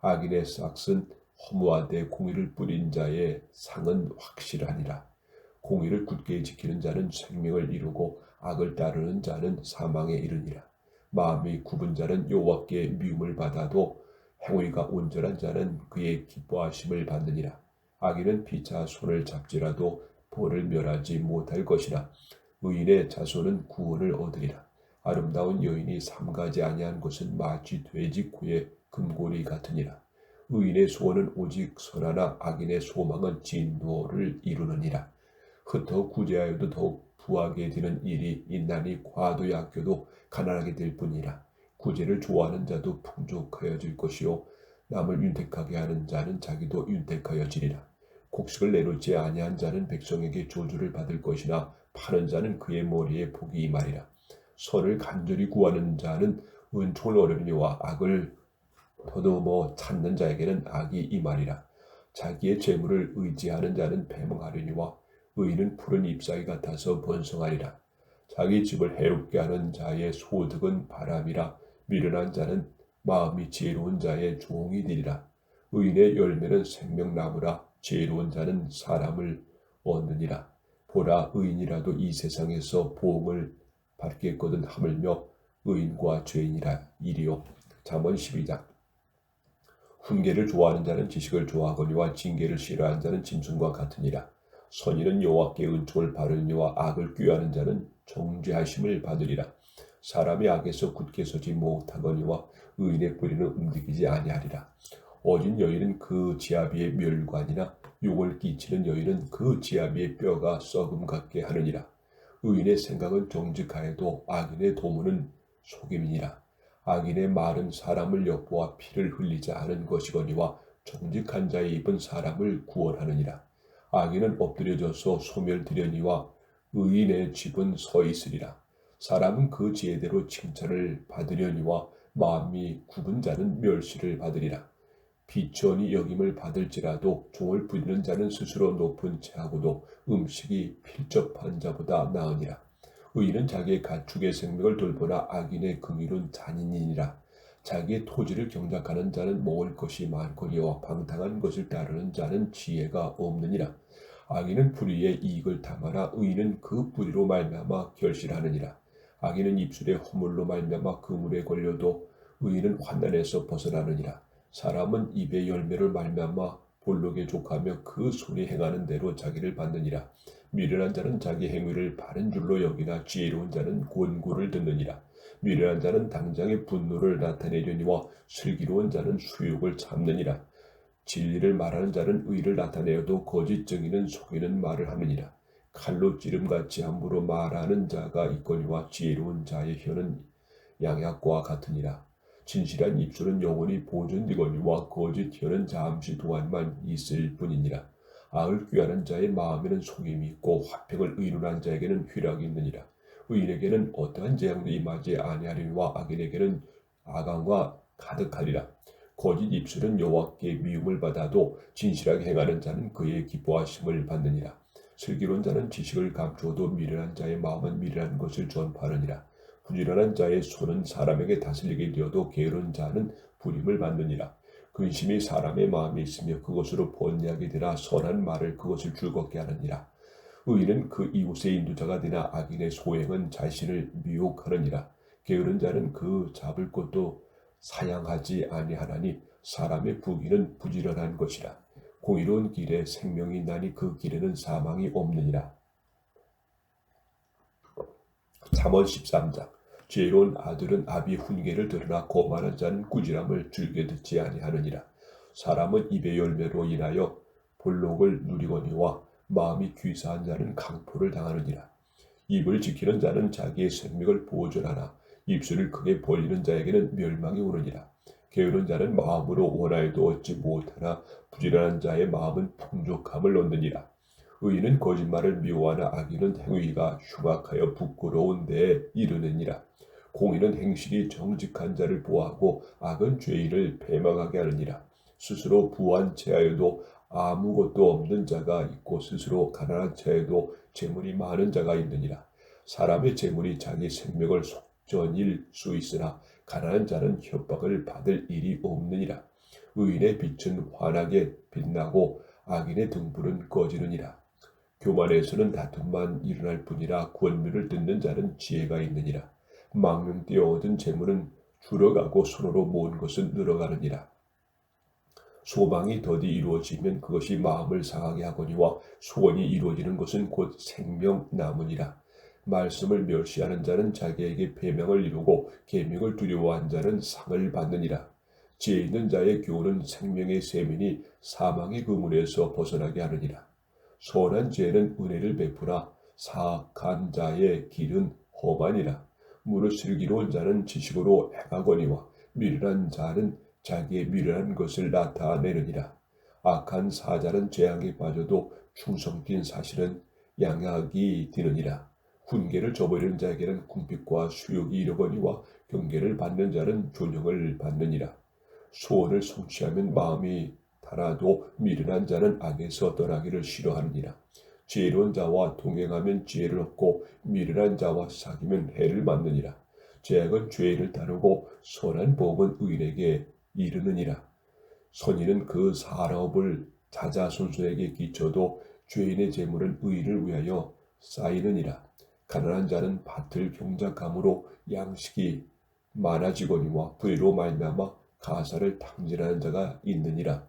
악인의 싹은 허무하되 공의를 뿌린 자의 상은 확실하니라. 공의를 굳게 지키는 자는 생명을 이루고 악을 따르는 자는 사망에 이르니라. 마음이 굽은 자는 여호와께 미움을 받아도 행위가 온전한 자는 그의 기뻐하심을 받느니라. 악인은 피차 손을 잡지라도 벌을 멸하지 못할 것이라. 의인의 자손은 구원을 얻으리라. 아름다운 여인이 삼가지 아니한 것은 마치 돼지 코의 금고리 같으니라. 의인의 소원은 오직 선하나 악인의 소망은 진노를 이루느니라. 흩어 구제하여도 더욱 부하게 되는 일이 있나니 과도히 아껴도 가난하게 될 뿐이라. 구제를 좋아하는 자도 풍족하여질 것이요 남을 윤택하게 하는 자는 자기도 윤택하여지리라. 곡식을 내놓지 아니한 자는 백성에게 저주를 받을 것이나 파는 자는 그의 머리에 복이 임하리라. 선을 간절히 구하는 자는 은총을 얻으리니와 악을 더듬어 찾는 자에게는 악이 임하리라. 자기의 재물을 의지하는 자는 패망하려니와 의인은 푸른 잎사귀 같아서 번성하리라. 자기 집을 해롭게 하는 자의 소득은 바람이라. 미련한 자는 마음이 지혜로운 자의 종이 되리라. 의인의 열매는 생명나무라. 지혜로운 자는 사람을 얻느니라. 보라, 의인이라도 이 세상에서 보응을 받겠거든 하물며 의인과 죄인이라 이리요. 잠언 12장. 훈계를 좋아하는 자는 지식을 좋아하거니와 징계를 싫어하는 자는 짐승과 같으니라. 선인은 여호와께 은총을 바르니와 악을 꾀하는 자는 정죄하심을 받으리라. 사람이 악에서 굳게 서지 못하거니와 의인의 뿌리는 움직이지 아니하리라. 어진 여인은 그 지아비의 멸관이나 욕을 끼치는 여인은 그 지아비의 뼈가 썩음 같게 하느니라. 의인의 생각은 정직하여도 악인의 도모는 속임이니라. 악인의 말은 사람을 엿보아 피를 흘리지 않은 것이거니와 정직한 자의 입은 사람을 구원하느니라. 악인은 엎드려져서 소멸되려니와 의인의 집은 서 있으리라. 사람은 그 지혜대로 칭찬을 받으려니와 마음이 굽은 자는 멸시를 받으리라. 비천이 여김을 받을지라도 종을 부리는 자는 스스로 높은 채하고도 음식이 필접한 자보다 나으니라. 의인은 자기의 가축의 생명을 돌보나 악인의 긍휼은 잔인이니라. 자기의 토지를 경작하는 자는 먹을 것이 많거니와 방탕한 것을 따르는 자는 지혜가 없느니라. 악인은 불의의 이익을 탐하나 의인은 그 불의로 말미암아 결실하느니라. 악인은 입술의 허물로 말미암아 그물에 걸려도 의인은 환난에서 벗어나느니라. 사람은 입의 열매를 말미암아 볼록에 족하며 그 손이 행하는 대로 자기를 받느니라. 미련한 자는 자기 행위를 바른 줄로 여기나 지혜로운 자는 권고를 듣느니라. 미련한 자는 당장의 분노를 나타내려니와 슬기로운 자는 수욕을 참느니라. 진리를 말하는 자는 의를 나타내어도 거짓 증인은 속이는 말을 하느니라. 칼로 찌름같이 함부로 말하는 자가 있거니와 지혜로운 자의 혀는 양약과 같으니라. 진실한 입술은 영원히 보존되거니와 거짓 혀는 잠시 동안만 있을 뿐이니라. 악을 꾀하는 자의 마음에는 속임이 있고 화평을 의논한 자에게는 희락이 있느니라. 의인에게는 어떠한 재앙도 임하지 아니하리니와 악인에게는 악앙과 가득하리라. 거짓 입술은 여호와께 미움을 받아도 진실하게 행하는 자는 그의 기뻐하심을 받느니라. 슬기로운 자는 지식을 감추어도 미련한 자의 마음은 미련한 것을 전파하느니라. 부지런한 자의 손은 사람에게 다스리게 되어도 게으른 자는 부림을 받느니라. 근심이 사람의 마음에 있으며 그것으로 번뇌하게 되나 선한 말을 그것을 즐겁게 하느니라. 의인은 그 이웃의 인도자가 되나 악인의 소행은 자신을 미혹하느니라. 게으른 자는 그 잡을 것도 사양하지 아니하나니 사람의 부귀는 부지런한 것이라. 공의로운 길에 생명이 있나니 그 길에는 사망이 없느니라. 잠언 13장. 지혜로운 아들은 아비 훈계를 들으나 거만한 자는 꾸지람을 즐겨 듣지 아니하느니라. 사람은 입의 열매로 인하여 볼록을 누리거니와 마음이 귀사한 자는 강포를 당하느니라. 입을 지키는 자는 자기의 생명을 보존하나 입술을 크게 벌리는 자에게는 멸망이 오느니라. 게으른 자는 마음으로 원하여도 얻지 못하나 부지런한 자의 마음은 풍족함을 얻느니라. 의인은 거짓말을 미워하나 악인은 행위가 흉악하여 부끄러운 데에 이르느니라. 공의는 행실이 정직한 자를 보호하고 악은 죄인을 패망하게 하느니라. 스스로 부한 채하여도 아무것도 없는 자가 있고 스스로 가난한 채에도 재물이 많은 자가 있느니라. 사람의 재물이 자기 생명을 속전일 수 있으나 가난한 자는 협박을 받을 일이 없느니라. 의인의 빛은 환하게 빛나고 악인의 등불은 꺼지느니라. 교만에서는 다툼만 일어날 뿐이라 권면을 듣는 자는 지혜가 있느니라. 망명되어 얻은 재물은 줄어가고 손으로 모은 것은 늘어가느니라. 소망이 더디 이루어지면 그것이 마음을 상하게 하거니와 소원이 이루어지는 것은 곧 생명나무니라. 말씀을 멸시하는 자는 자기에게 배명을 이루고 계명을 두려워한 자는 상을 받느니라. 지혜 있는 자의 교훈은 생명의 셈이니 사망의 그물에서 벗어나게 하느니라. 선한 죄는 은혜를 베푸나 사악한 자의 길은 험하니라. 무릇 슬기로운 자는 지식으로 행하거니와 미련한 자는 자기의 미련한 것을 나타내느니라. 악한 사자는 재앙에 빠져도 충성된 사실은 양약이 되느니라. 훈계를 저버리는 자에게는 궁핍과 수욕이 이르거니와 경계를 받는 자는 존영을 받느니라. 소원을 성취하면 마음이 달아도 미련한 자는 악에서 떠나기를 싫어하느니라. 지혜로운 자와 동행하면 지혜를 얻고 미련한 자와 사귀면 해를 받느니라. 죄악은 죄인을 따르고 선한 복은 의인에게 이르느니라. 선인은 그 사업을 자자손손에게 끼쳐도 죄인의 재물은 의인을 위하여 쌓이느니라. 가난한 자는 밭을 경작함으로 양식이 많아지거니와 불의로 말미암아 가사를 탕진하는 자가 있느니라.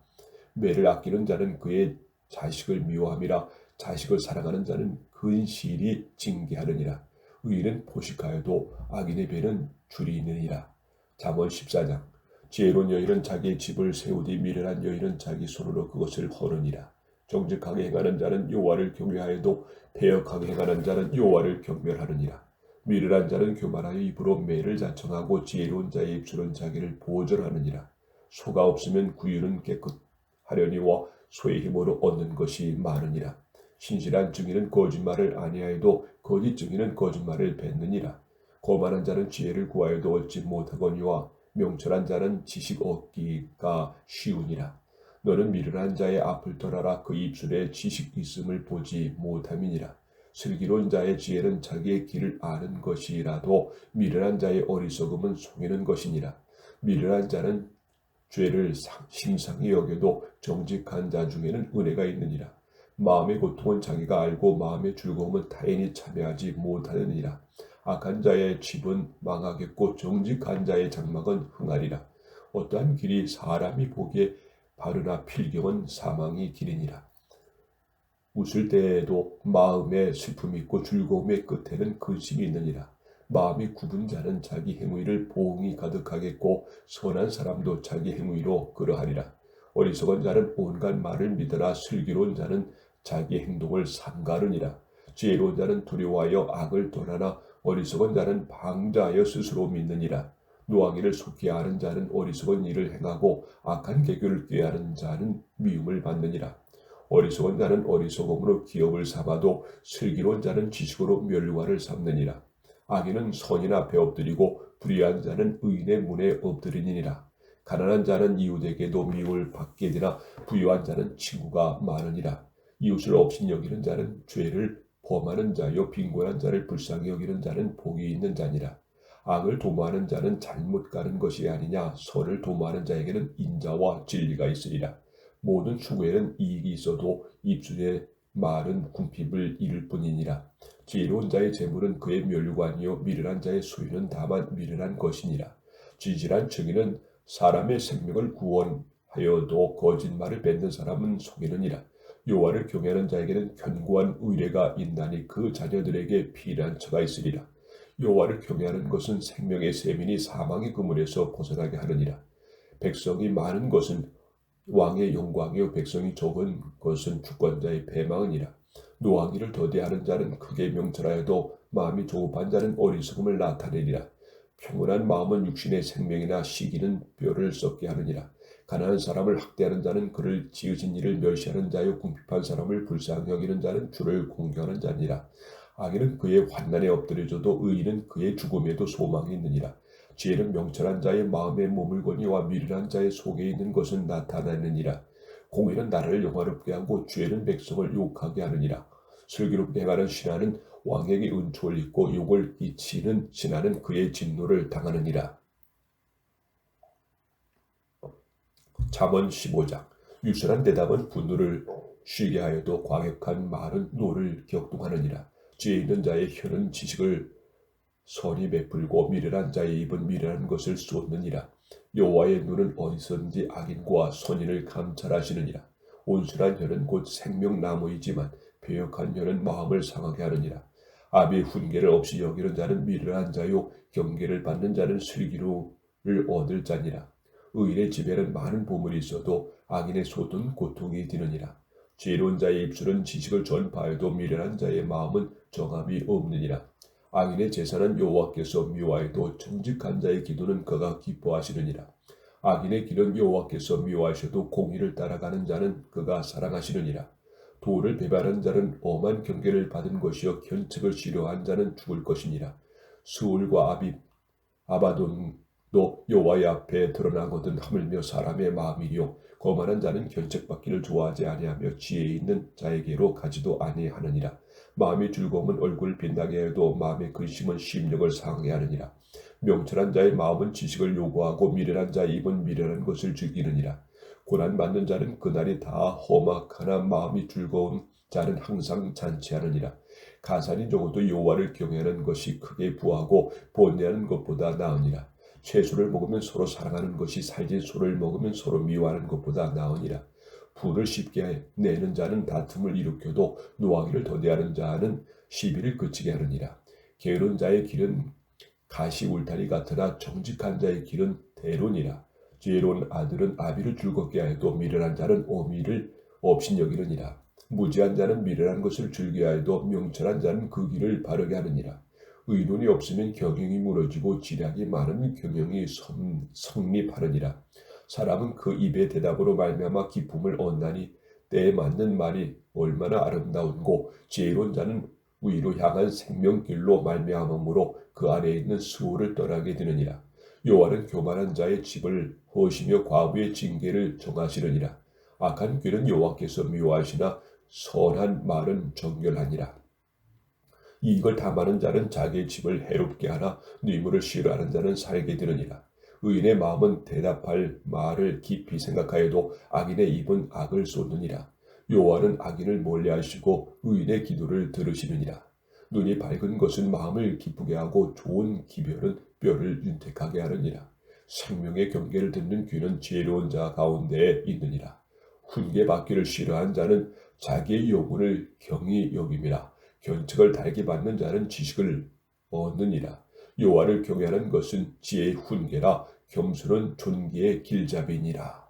매를 아끼는 자는 그의 자식을 미워함이라. 자식을 사랑하는 자는 근실이 징계하느니라. 의인은 포식하여도 악인의 배는 줄이 있느니라. 잠언 14장. 지혜로운 여인은 자기의 집을 세우되 미련한 여인은 자기 손으로 그것을 허르니라. 정직하게 행하는 자는 여호와를 경외하여도 배역하게 행하는 자는 여호와를 경멸하느니라. 미련한 자는 교만하여 입으로 매를 자청하고 지혜로운 자의 입술은 자기를 보전하느니라. 소가 없으면 구유는 깨끗하려니와 소의 힘으로 얻는 것이 많으니라. 신실한 증인은 거짓말을 아니하여도 거짓 증인은 거짓말을 뱉느니라. 거만한 자는 지혜를 구하여도 얻지 못하거니와 명철한 자는 지식 얻기가 쉬우니라. 너는 미련한 자의 앞을 떠나라. 그 입술에 지식 있음을 보지 못함이니라. 슬기로운 자의 지혜는 자기의 길을 아는 것이라도 미련한 자의 어리석음은 속이는 것이니라. 미련한 자는 죄를 심상히 여겨도 정직한 자 중에는 은혜가 있느니라. 마음의 고통은 자기가 알고 마음의 즐거움은 타인이 참여하지 못하느니라. 악한 자의 집은 망하겠고 정직한 자의 장막은 흥하리라. 어떠한 길이 사람이 보기에 바르나 필경은 사망의 길이니라. 웃을 때에도 마음에 슬픔이 있고 즐거움의 끝에는 근심이 있느니라. 마음이 굽은 자는 자기 행위를 보응이 가득하겠고 선한 사람도 자기 행위로 그러하리라. 어리석은 자는 온갖 말을 믿으나 슬기로운 자는 자기 행동을 삼가르니라. 지혜로운 자는 두려워하여 악을 떠나나 어리석은 자는 방자하여 스스로 믿느니라. 노하기를 속히 아는 자는 어리석은 일을 행하고 악한 계교를 꾀하는 자는 미움을 받느니라. 어리석은 자는 어리석음으로 기업을 삼아도 슬기로운 자는 지식으로 멸류관을 삼느니라. 악인은 선인 앞에 엎드리고 불의한 자는 의인의 문에 엎드리니라. 가난한 자는 이웃에게도 미움을 받게 되나 부유한 자는 친구가 많으니라. 이웃을 업신 여기는 자는 죄를 범하는 자요 빈곤한 자를 불쌍히 여기는 자는 복이 있는 자니라. 악을 도모하는 자는 잘못 가는 것이 아니냐. 선을 도모하는 자에게는 인자와 진리가 있으리라. 모든 추구에는 이익이 있어도 입술의 말은 궁핍을 이룰 뿐이니라. 지혜로운 자의 재물은 그의 멸류관이요 미련한 자의 소유는 다만 미련한 것이니라. 진실한 증인은 사람의 생명을 구원하여도 거짓말을 뱉는 사람은 속이느니라. 여호와를 경외하는 자에게는 견고한 의뢰가 있나니 그 자녀들에게 피난처가 있으리라. 여호와를 경외하는 것은 생명의 셈이니 사망의 그물에서 벗어나게 하느니라. 백성이 많은 것은 왕의 영광이요 백성이 적은 것은 주권자의 배망이니라. 노하기를 더디하는 자는 크게 명철하여도 마음이 조급한 자는 어리석음을 나타내리라. 평온한 마음은 육신의 생명이나 시기는 뼈를 썩게 하느니라. 가난한 사람을 학대하는 자는 그를 지으신 이를 멸시하는 자요 궁핍한 사람을 불쌍히 여기는 자는 주를 공경하는 자니라. 악인은 그의 환난에 엎드려져도 의인은 그의 죽음에도 소망이 있느니라. 지혜는 명철한 자의 마음에 머물거니와 미련한 자의 속에 있는 것은 나타나느니라. 공의는 나라를 영화롭게 하고 죄는 백성을 욕하게 하느니라. 슬기롭게 행하는 신하는 왕에게 은총을 입고 욕을 끼치는 신하는 그의 진노를 당하느니라. 잠언 15장. 유순한 대답은 분노를 쉬게 하여도 과격한 말은 노를 격동하느니라. 지혜 있는 자의 혀는 지식을 선이 베풀고 미련한 자의 입은 미련한 것을 쏟느니라. 여호와의 눈은 어디서든지 악인과 선인을 감찰하시느니라. 온순한 혀는 곧 생명나무이지만 배역한 혀는 마음을 상하게 하느니라. 아비의 훈계를 없이 여기는 자는 미련한 자요 경계를 받는 자는 슬기로를 얻을 자니라. 의인의 집에는 많은 보물이 있어도 악인의 소는 고통이 되느니라. 지혜로운 자의 입술은 지식을 전파해도 미련한 자의 마음은 정함이 없느니라. 악인의 제사는 여호와께서 미워하여도 정직한 자의 기도는 그가 기뻐하시느니라. 악인의 길은 여호와께서 미워하셔도 공의를 따라가는 자는 그가 사랑하시느니라. 도를 배반한 자는 엄한 경계를 받은 것이요 견책을 싫어한 자는 죽을 것이니라. 스울과 아바돈도 여호와의 앞에 드러나거든 하물며 사람의 마음이요 거만한 자는 견책받기를 좋아하지 아니하며 지혜 있는 자에게로 가지도 아니하느니라. 마음이 즐거움은 얼굴을 빛나게 해도 마음의 근심은 심령을 상하게 하느니라. 명철한 자의 마음은 지식을 요구하고 미련한 자의 입은 미련한 것을 즐기느니라. 고난 받는 자는 그날이 다 험악하나 마음이 즐거운 자는 항상 잔치하느니라. 가산이 적어도 여호와를 경외하는 것이 크게 부하고 번뇌하는 것보다 나으니라. 채소를 먹으면 서로 사랑하는 것이 살진 소를 먹으면 서로 미워하는 것보다 나으니라. 불을 쉽게 내는 자는 다툼을 일으켜도 노하기를 더디하는 자는 시비를 그치게 하느니라. 게으른 자의 길은 가시 울타리 같으나 정직한 자의 길은 대론이라. 지혜로운 아들은 아비를 즐겁게 하여도 미련한 자는 어미를 업신여기느니라. 무지한 자는 미련한 것을 즐겨하여도 명철한 자는 그 길을 바르게 하느니라. 의논이 없으면 경영이 무너지고 지략이 많으면 경영이 성립하느니라. 사람은 그 입의 대답으로 말미암아 기쁨을 얻나니 때에 맞는 말이 얼마나 아름다운고 지혜로운 자는 위로 향한 생명길로 말미암음으로 그 아래에 있는 수호를 떠나게 되느니라. 여호와는 교만한 자의 집을 허시며 과부의 징계를 정하시느니라. 악한 귀는 여호와께서 미워하시나 선한 말은 정결하니라. 이익을 탐하는 자는 자기의 집을 해롭게 하나 뇌물을 싫어하는 자는 살게 되느니라. 의인의 마음은 대답할 말을 깊이 생각하여도 악인의 입은 악을 쏟느니라. 여호와는 악인을 멀리하시고 의인의 기도를 들으시느니라. 눈이 밝은 것은 마음을 기쁘게 하고 좋은 기별은 뼈를 윤택하게 하느니라. 생명의 경계를 듣는 귀는 지혜로운 자 가운데에 있느니라. 훈계받기를 싫어한 자는 자기의 영혼을 경히 여김이라. 견책을 달게 받는 자는 지식을 얻느니라. 여호와를 경외하는 것은 지혜의 훈계라. 겸손은 존귀의 길잡이니라.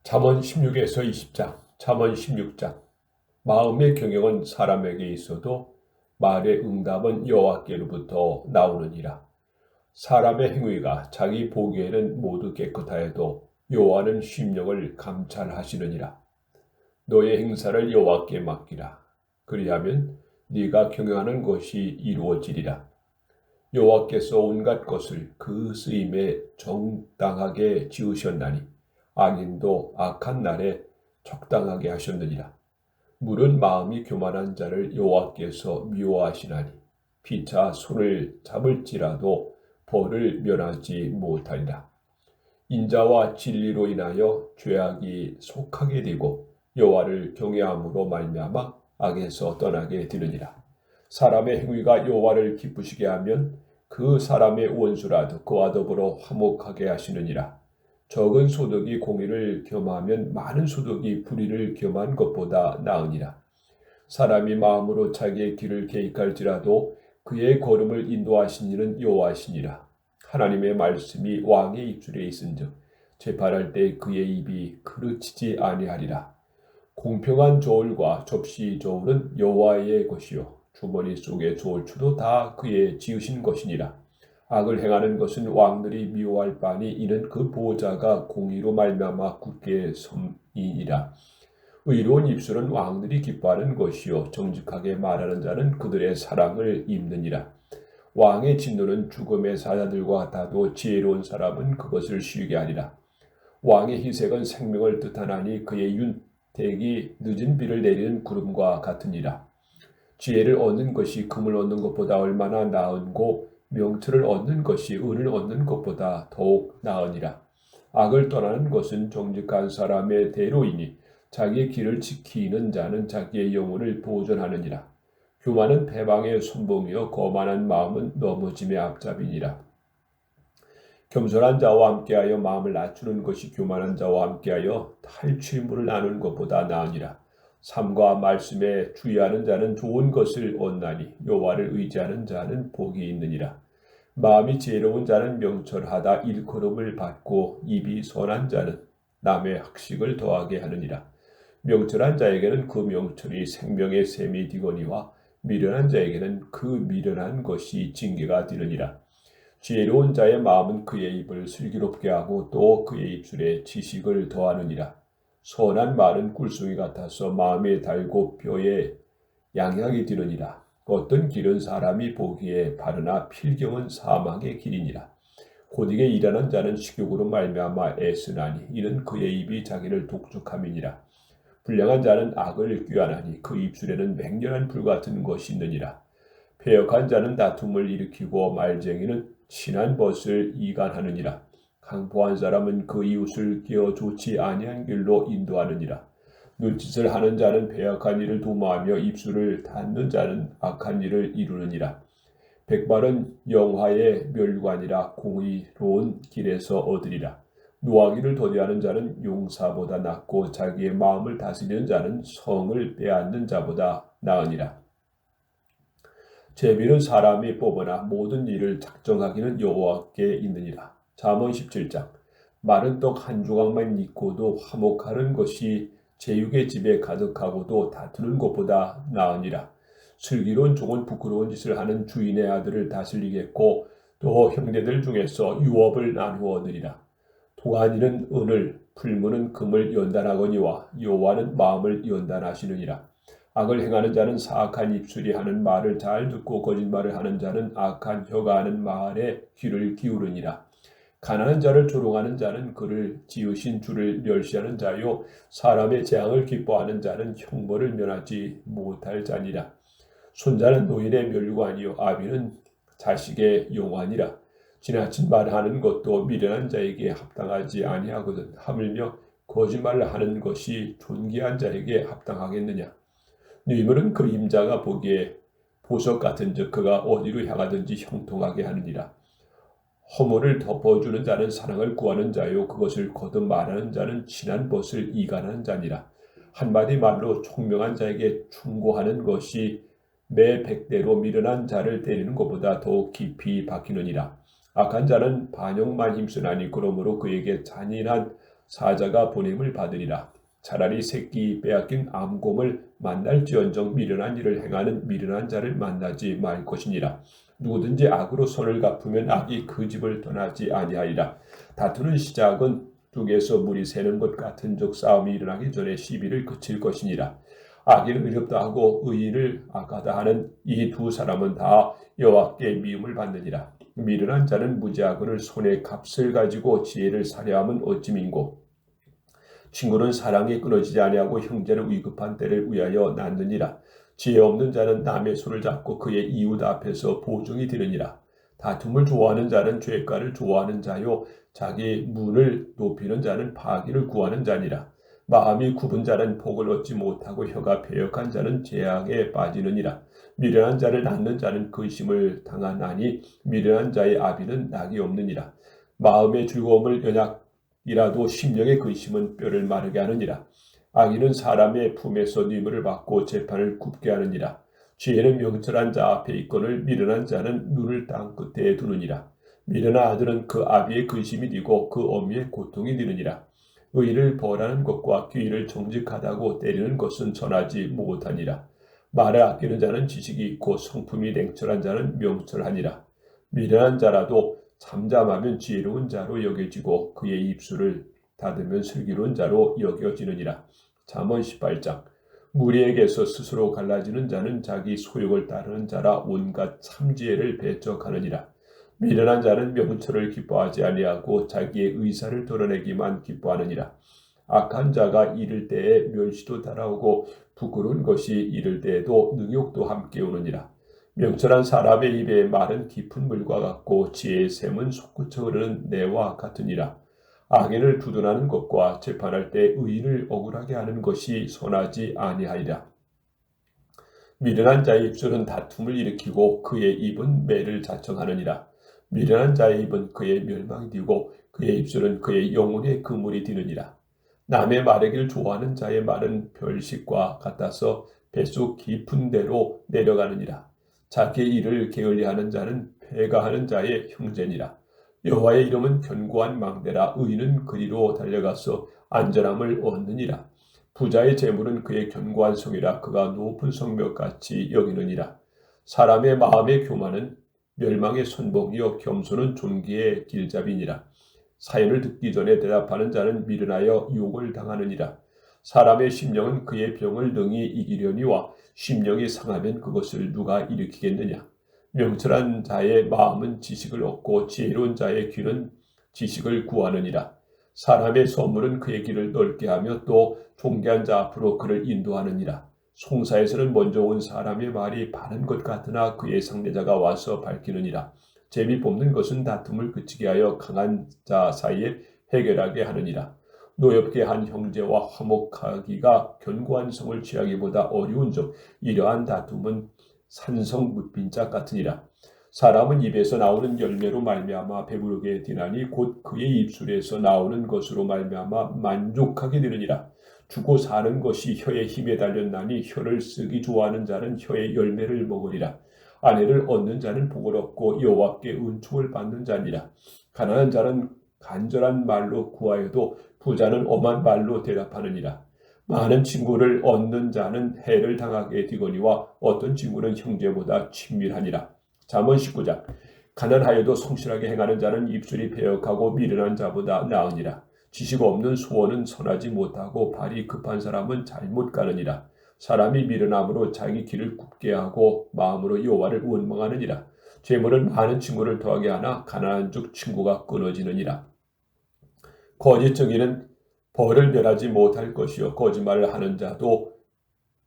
잠언 16에서 20장. 잠언 16장. 마음의 경영은 사람에게 있어도 말의 응답은 여호와께로부터 나오느니라. 사람의 행위가 자기 보기에는 모두 깨끗하여도 여호와는 심령을 감찰하시느니라. 너의 행사를 여호와께 맡기라. 그리하면 네가 경영하는 것이 이루어지리라. 여호와께서 온갖 것을 그 쓰임에 정당하게 지으셨나니 악인도 악한 날에 적당하게 하셨느니라. 물은 마음이 교만한 자를 여호와께서 미워하시나니 피차 손을 잡을지라도 벌을 면하지 못하리라. 인자와 진리로 인하여 죄악이 속하게 되고 여호와를 경외함으로 말미암아 악에서 떠나게 되느니라. 사람의 행위가 여호와를 기쁘시게 하면 그 사람의 원수라도 그와 더불어 화목하게 하시느니라. 적은 소득이 공의를 겸하면 많은 소득이 불의를 겸한 것보다 나으니라. 사람이 마음으로 자기의 길을 계획할지라도 그의 걸음을 인도하신 이는 여호와시니라. 하나님의 말씀이 왕의 입술에 있은즉 재판할 때 그의 입이 그르치지 아니하리라. 공평한 저울과 접시 저울은 여호와의 것이요 주머니 속의 저울추도 다 그의 지으신 것이니라. 악을 행하는 것은 왕들이 미워할 바니 이는 그 보호자가 공의로 말미암아 굳게 섬이니라. 의로운 입술은 왕들이 기뻐하는 것이요 정직하게 말하는 자는 그들의 사랑을 입느니라. 왕의 진노는 죽음의 사자들과 같아도 지혜로운 사람은 그것을 쉬게 하리라. 왕의 희색은 생명을 뜻하나니 그의 윤택이 늦은 비를 내리는 구름과 같으니라. 지혜를 얻는 것이 금을 얻는 것보다 얼마나 나은고 명철을 얻는 것이 은을 얻는 것보다 더욱 나으니라. 악을 떠나는 것은 정직한 사람의 대로이니 자기의 길을 지키는 자는 자기의 영혼을 보존하느니라. 교만은 패방의 손봉이요 거만한 마음은 넘어짐의 앞잡이니라. 겸손한 자와 함께하여 마음을 낮추는 것이 교만한 자와 함께하여 탈취물을 나누는 것보다 나으니라. 삶과 말씀에 주의하는 자는 좋은 것을 얻나니 여호와를 의지하는 자는 복이 있느니라. 마음이 지혜로운 자는 명철하다 일컬음을 받고 입이 선한 자는 남의 학식을 더하게 하느니라. 명철한 자에게는 그 명철이 생명의 샘이 되거니와 미련한 자에게는 그 미련한 것이 징계가 되느니라. 지혜로운 자의 마음은 그의 입을 슬기롭게 하고 또 그의 입술에 지식을 더하느니라. 선한 말은 꿀송이 같아서 마음에 달고 뼈에 양약이 되느니라. 어떤 길은 사람이 보기에 바르나 필경은 사망의 길이니라. 고딕에 일하는 자는 식욕으로 말미암아 애쓰나니 이는 그의 입이 자기를 독촉함이니라. 불량한 자는 악을 꾀하나니 그 입술에는 맹렬한 불같은 것이 있느니라. 패역한 자는 다툼을 일으키고 말쟁이는 친한 벗을 이간하느니라. 강포한 사람은 그 이웃을 끼어 좋지 아니한 길로 인도하느니라. 눈짓을 하는 자는 배악한 일을 도모하며 입술을 닫는 자는 악한 일을 이루느니라. 백발은 영화의 멸관이라 공의로운 길에서 얻으리라. 노하기를 더디하는 자는 용사보다 낫고 자기의 마음을 다스리는 자는 성을 빼앗는 자보다 나으니라. 제비는 사람이 뽑으나 모든 일을 작정하기는 여호와께 있느니라. 잠언 17장. 마른 떡 한 조각만 익고도 화목하는 것이 제육의 집에 가득하고도 다투는 것보다 나으니라. 슬기로운 종은 부끄러운 짓을 하는 주인의 아들을 다스리겠고 또 형제들 중에서 유업을 나누어 얻으리라. 도가니는 은을, 풀무는 금을 연단하거니와 여호와는 마음을 연단하시느니라. 악을 행하는 자는 사악한 입술이 하는 말을 잘 듣고 거짓말을 하는 자는 악한 혀가 하는 말에 귀를 기울으니라. 가난한 자를 조롱하는 자는 그를 지으신 주를 멸시하는 자요 사람의 재앙을 기뻐하는 자는 형벌을 면하지 못할 자니라. 손자는 노인의 멸관이요 아비는 자식의 용환이라. 지나친 말을 하는 것도 미련한 자에게 합당하지 아니하거든 하물며 거짓말을 하는 것이 존귀한 자에게 합당하겠느냐. 뇌물은 그 임자가 보기에 보석 같은즉 그가 어디로 향하든지 형통하게 하느니라. 허물을 덮어주는 자는 사랑을 구하는 자요 그것을 거듭 말하는 자는 친한 벗을 이간하는 자니라. 한마디 말로 총명한 자에게 충고하는 것이 매 100대로 미련한 자를 때리는 것보다 더욱 깊이 박히느니라. 악한 자는 반역만 힘쓰나니 그러므로 그에게 잔인한 사자가 보냄을 받으리라. 차라리 새끼 빼앗긴 암곰을 만날지언정 미련한 일을 행하는 미련한 자를 만나지 말 것이니라. 누구든지 악으로 손을 갚으면 악이 그 집을 떠나지 아니하리라. 다투는 시작은 뚝에서 물이 새는 것 같은즉 싸움이 일어나기 전에 시비를 그칠 것이니라. 악인을 의롭다 하고 의인을 악하다 하는 이 두 사람은 다 여호와께 미움을 받느니라. 미련한 자는 무지하거늘 손에 값을 가지고 지혜를 살해함은 어찌민고. 친구는 사랑이 끊어지지 아니하고 형제는 위급한 때를 위하여 낳느니라. 지혜 없는 자는 남의 손을 잡고 그의 이웃 앞에서 보증이 되느니라. 다툼을 좋아하는 자는 죄가를 좋아하는 자요 자기 문을 높이는 자는 파기를 구하는 자니라. 마음이 굽은 자는 복을 얻지 못하고 혀가 패역한 자는 재앙에 빠지느니라. 미련한 자를 낳는 자는 근심을 당하나니 미련한 자의 아비는 낙이 없느니라. 마음의 즐거움을 연약이라도 심령의 근심은 뼈를 마르게 하느니라. 악인은 사람의 품에서 뇌물을 받고 재판을 굽게 하느니라. 지혜는 명철한 자 앞에 있거늘 미련한 자는 눈을 땅 끝에 두느니라. 미련한 아들은 그 아비의 근심이 되고 그 어미의 고통이 되느니라. 의를 벌하는 것과 귀를 정직하다고 때리는 것은 전하지 못하니라. 말을 아끼는 자는 지식이 있고 성품이 냉철한 자는 명철하니라. 미련한 자라도 잠잠하면 지혜로운 자로 여겨지고 그의 입술을 닫으면 슬기로운 자로 여겨지느니라. 잠언 18장. 무리에게서 스스로 갈라지는 자는 자기 소욕을 따르는 자라 온갖 참지혜를 배척하느니라. 미련한 자는 명철을 기뻐하지 아니하고 자기의 의사를 드러내기만 기뻐하느니라. 악한 자가 이를 때에 멸시도 따라오고 부끄러운 것이 이를 때에도 능욕도 함께 오느니라. 명철한 사람의 입에 말은 깊은 물과 같고 지혜의 샘은 솟구쳐 흐르는 내와 같으니라. 악인을 두둔하는 것과 재판할 때 의인을 억울하게 하는 것이 선하지 아니하리라. 미련한 자의 입술은 다툼을 일으키고 그의 입은 매를 자청하느니라. 미련한 자의 입은 그의 멸망이 되고 그의 입술은 그의 영혼의 그물이 되느니라. 남의 말하기를 좋아하는 자의 말은 별식과 같아서 뱃속 깊은 데로 내려가느니라. 자기의 일을 게을리하는 자는 패가하는 자의 형제니라. 여호와의 이름은 견고한 망대라. 의인은 그리로 달려가서 안전함을 얻느니라. 부자의 재물은 그의 견고한 성이라 그가 높은 성벽같이 여기느니라. 사람의 마음의 교만은 멸망의 선봉이요 겸손은 존귀의 길잡이니라. 사연을 듣기 전에 대답하는 자는 미련하여 유혹을 당하느니라. 사람의 심령은 그의 병을 능히 이기려니와 심령이 상하면 그것을 누가 일으키겠느냐. 명철한 자의 마음은 지식을 얻고 지혜로운 자의 귀는 지식을 구하느니라. 사람의 선물은 그의 길을 넓게 하며 또 존귀한 자 앞으로 그를 인도하느니라. 송사에서는 먼저 온 사람의 말이 바른 것 같으나 그의 상대자가 와서 밝히느니라. 제비 뽑는 것은 다툼을 그치게 하여 강한 자 사이에 해결하게 하느니라. 노엽게 한 형제와 화목하기가 견고한 성을 취하기보다 어려운즉 이러한 다툼은 산성무빈짝 같으니라. 사람은 입에서 나오는 열매로 말미암아 배부르게 되나니 곧 그의 입술에서 나오는 것으로 말미암아 만족하게 되느니라. 주고 사는 것이 혀의 힘에 달렸나니 혀를 쓰기 좋아하는 자는 혀의 열매를 먹으리라. 아내를 얻는 자는 복을 얻고 여호와께 은총을 받는 자니라. 가난한 자는 간절한 말로 구하여도 부자는 엄한 말로 대답하느니라. 많은 친구를 얻는 자는 해를 당하게 되거니와 어떤 친구는 형제보다 친밀하니라. 잠언 19장. 가난하여도 성실하게 행하는 자는 입술이 배역하고 미련한 자보다 나으니라. 지식 없는 소원은 선하지 못하고 발이 급한 사람은 잘못 가느니라. 사람이 미련함으로 자기 길을 굽게 하고 마음으로 여호와를 원망하느니라. 재물은 많은 친구를 더하게 하나 가난한 즉 친구가 끊어지느니라. 거짓 증인은 벌을 멸하지 못할 것이요 거짓말을 하는 자도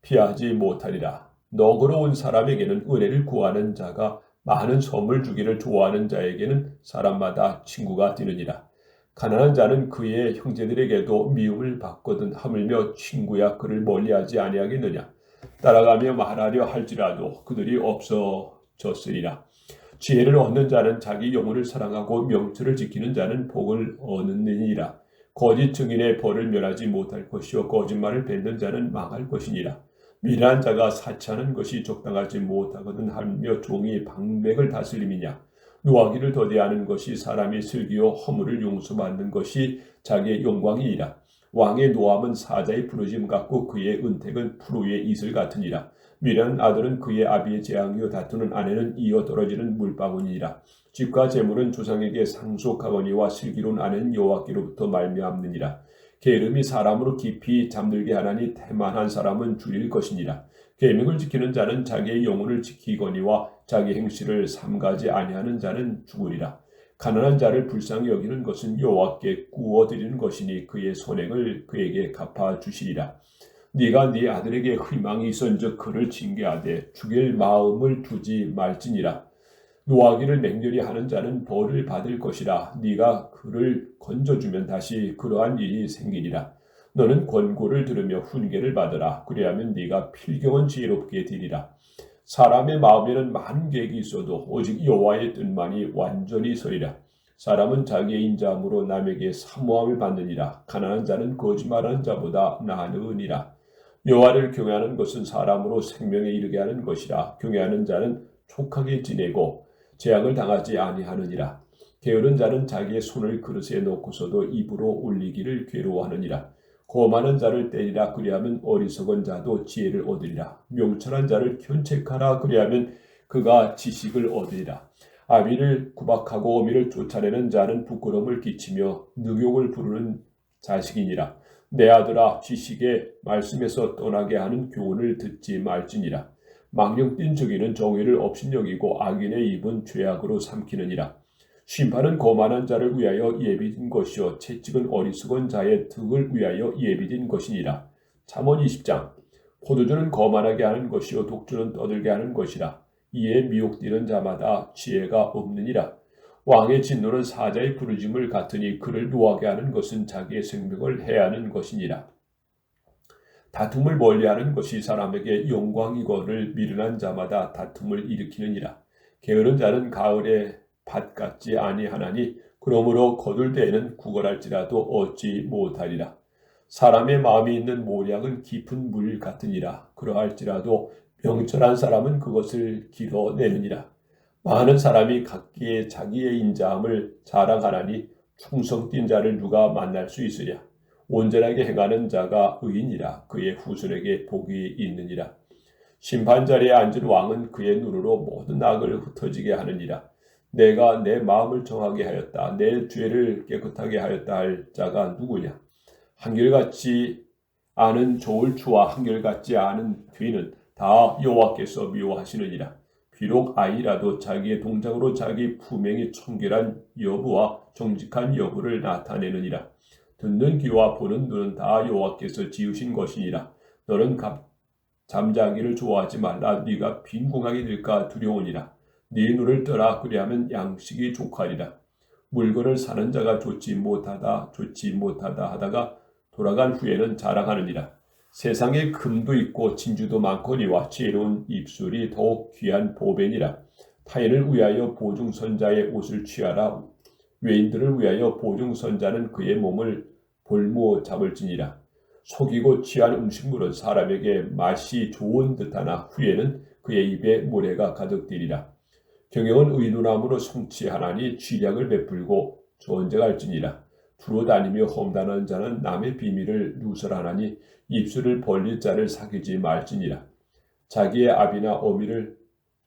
피하지 못하리라. 너그러운 사람에게는 은혜를 구하는 자가 많은 선물 주기를 좋아하는 자에게는 사람마다 친구가 되느니라. 가난한 자는 그의 형제들에게도 미움을 받거든 하물며 친구야 그를 멀리하지 아니하겠느냐. 따라가며 말하려 할지라도 그들이 없어졌으리라. 지혜를 얻는 자는 자기 영혼을 사랑하고 명철을 지키는 자는 복을 얻느니라. 거짓 증인의 벌을 멸하지 못할 것이요 거짓말을 뱉는 자는 망할 것이니라. 미련한 자가 사치하는 것이 적당하지 못하거든 하며 종이 방백을 다스림이냐. 노하기를 더디하는 것이 사람이 슬기요 허물을 용서받는 것이 자기의 영광이니라. 왕의 노함은 사자의 부르짐 같고 그의 은택은 푸르의 이슬 같으니라. 미련한 아들은 그의 아비의 재앙이요 다투는 아내는 이어 떨어지는 물방울이니라. 집과 재물은 조상에게 상속하거니와 슬기로운 아내는 여호와께로부터 말미암느니라. 게으름이 사람으로 깊이 잠들게 하나니 태만한 사람은 줄일 것이니라. 계명을 지키는 자는 자기의 영혼을 지키거니와 자기 행실을 삼가지 아니하는 자는 죽으리라. 가난한 자를 불쌍히 여기는 것은 여호와께 구워드리는 것이니 그의 선행을 그에게 갚아주시리라. 네가 네 아들에게 희망이 있은즉 그를 징계하되 죽일 마음을 두지 말지니라. 노하기를 맹렬히 하는 자는 벌을 받을 것이라. 네가 그를 건져주면 다시 그러한 일이 생기리라. 너는 권고를 들으며 훈계를 받으라. 그리하면 네가 필경은 지혜롭게 되리라. 사람의 마음에는 많은 계획이 있어도 오직 여호와의 뜻만이 완전히 서리라. 사람은 자기의 인자함으로 남에게 사모함을 받느니라. 가난한 자는 거짓말하는 자보다 나으니라. 여호와를 경외하는 것은 사람으로 생명에 이르게 하는 것이라. 경외하는 자는 촉하게 지내고 재앙을 당하지 아니하느니라. 게으른 자는 자기의 손을 그릇에 놓고서도 입으로 올리기를 괴로워하느니라. 고만한 자를 때리라. 그리하면 어리석은 자도 지혜를 얻으리라. 명철한 자를 견책하라. 그리하면 그가 지식을 얻으리라. 아비를 구박하고 어미를 쫓아내는 자는 부끄러움을 끼치며 능욕을 부르는 자식이니라. 내 아들아, 지식의 말씀에서 떠나게 하는 교훈을 듣지 말지니라. 망령뛴 저기는 정의를 업신여기고 악인의 입은 죄악으로 삼키느니라. 심판은 거만한 자를 위하여 예비된 것이요 채찍은 어리석은 자의 득을 위하여 예비된 것이니라. 잠언 20장. 포도주는 거만하게 하는 것이요 독주는 떠들게 하는 것이라. 이에 미혹되는 자마다 지혜가 없느니라. 왕의 진노는 사자의 부르짐을 같으니 그를 노하게 하는 것은 자기의 생명을 해하는 것이니라. 다툼을 멀리하는 것이 사람에게 영광이거늘 미련한 자마다 다툼을 일으키느니라. 게으른 자는 가을에 밭 같지 아니하나니 그러므로 거둘 때에는 구걸할지라도 얻지 못하리라. 사람의 마음이 있는 모략은 깊은 물 같으니라. 그러할지라도 명철한 사람은 그것을 길어내느니라. 많은 사람이 각기의 자기의 인자함을 자랑하나니 충성된 자를 누가 만날 수 있으랴. 온전하게 행하는 자가 의인이라. 그의 후손에게 복이 있느니라. 심판자리에 앉은 왕은 그의 눈으로 모든 악을 흩어지게 하느니라. 내가 내 마음을 정하게 하였다. 내 죄를 깨끗하게 하였다 할 자가 누구냐? 한결같이 아는 조울추와 한결같지 않은 뒤는 다 여호와께서 미워하시느니라. 비록 아이라도 자기의 동작으로 자기 품행이 청결한 여부와 정직한 여부를 나타내느니라. 듣는 귀와 보는 눈은 다 여호와께서 지으신 것이니라. 너는 잠자기를 좋아하지 말라. 네가 빈궁하게 될까 두려우니라. 네 눈을 떠라. 그리하면 양식이 족하리라. 물건을 사는 자가 좋지 못하다 하다가 돌아간 후에는 자랑하느니라. 세상에 금도 있고 진주도 많거니와 지혜로운 입술이 더욱 귀한 보배니라. 타인을 위하여 보증선자의 옷을 취하라. 외인들을 위하여 보증선자는 그의 몸을 볼모 잡을지니라. 속이고 취한 음식물은 사람에게 맛이 좋은 듯하나 후에는 그의 입에 모래가 가득되리라. 경영은 의논함으로 성취하나니 취량을 베풀고 전쟁할지니라. 두루 다니며 험담하는 자는 남의 비밀을 누설하나니 입술을 벌릴 자를 사귀지 말지니라. 자기의 아비나 어미를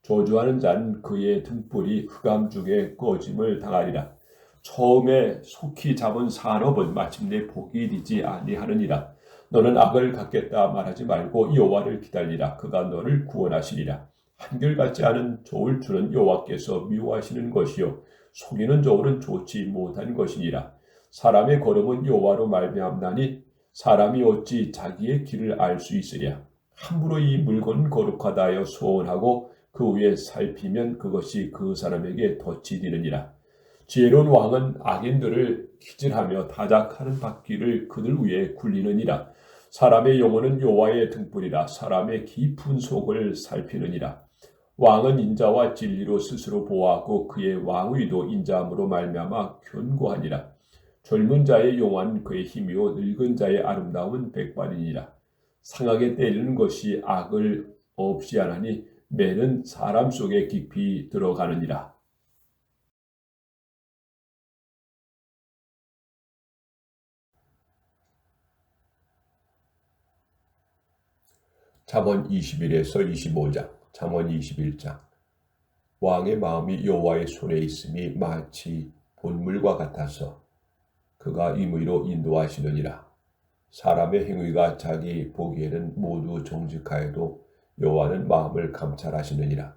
저주하는 자는 그의 등불이 흑암 중에 꺼짐을 당하리라. 처음에 속히 잡은 산업은 마침내 복이 되지 아니하느니라. 너는 악을 갖겠다 말하지 말고 여호와를 기다리라. 그가 너를 구원하시리라. 한결같지 않은 조울주는 여호와께서 미워하시는 것이요 속이는 저울은 좋지 못한 것이니라. 사람의 걸음은 여호와로 말미암나니 사람이 어찌 자기의 길을 알 수 있으랴. 함부로 이 물건은 거룩하다 하여 소원하고 그 위에 살피면 그것이 그 사람에게 덫이 되느니라. 지혜로운 왕은 악인들을 기질하며 다작하는 바퀴를 그들 위에 굴리느니라. 사람의 영혼은 여호와의 등불이라. 사람의 깊은 속을 살피느니라. 왕은 인자와 진리로 스스로 보호하고 그의 왕위도 인자함으로 말미암아 견고하니라. 젊은 자의 용화는 그의 힘이요 늙은 자의 아름다움은 백발이니라. 상하게 때리는 것이 악을 없이 하나니 매는 사람 속에 깊이 들어가느니라. 잠언 21에서 25장, 잠언 21장. 왕의 마음이 여호와의 손에 있음이 마치 본물과 같아서 그가 임의로 인도하시느니라. 사람의 행위가 자기 보기에는 모두 정직하여도 여호와는 마음을 감찰하시느니라.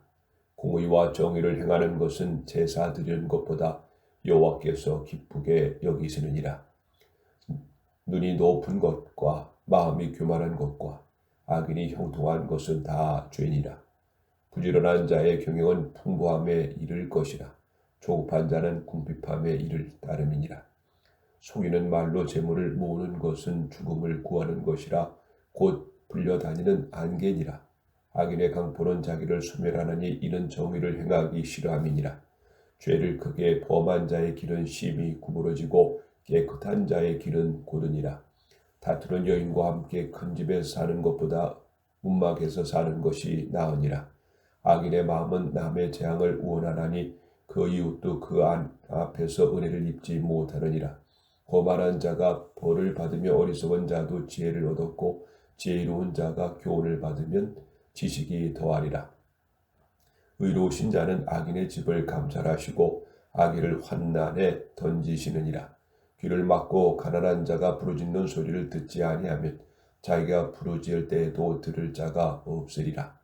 공의와 정의를 행하는 것은 제사 드리는 것보다 여호와께서 기쁘게 여기시느니라. 눈이 높은 것과 마음이 교만한 것과 악인이 형통한 것은 다 죄니라. 부지런한 자의 경영은 풍부함에 이를 것이라. 조급한 자는 궁핍함에 이를 따름이니라. 속이는 말로 재물을 모으는 것은 죽음을 구하는 것이라. 곧 불려다니는 안개니라. 악인의 강포는 자기를 소멸하느니 이는 정의를 행하기 싫어함이니라. 죄를 크게 범한 자의 길은 심히 구부러지고 깨끗한 자의 길은 고르니라. 다투는 여인과 함께 큰 집에서 사는 것보다 움막에서 사는 것이 나으니라. 악인의 마음은 남의 재앙을 원하나니 그 이웃도 그 앞에서 은혜를 입지 못하느니라. 거만한 자가 벌을 받으며 어리석은 자도 지혜를 얻었고 지혜로운 자가 교훈을 받으면 지식이 더하리라. 의로우신 자는 악인의 집을 감찰하시고 악인을 환난에 던지시느니라. 귀를 막고 가난한 자가 부르짖는 소리를 듣지 아니하면 자기가 부르짖을 때에도 들을 자가 없으리라.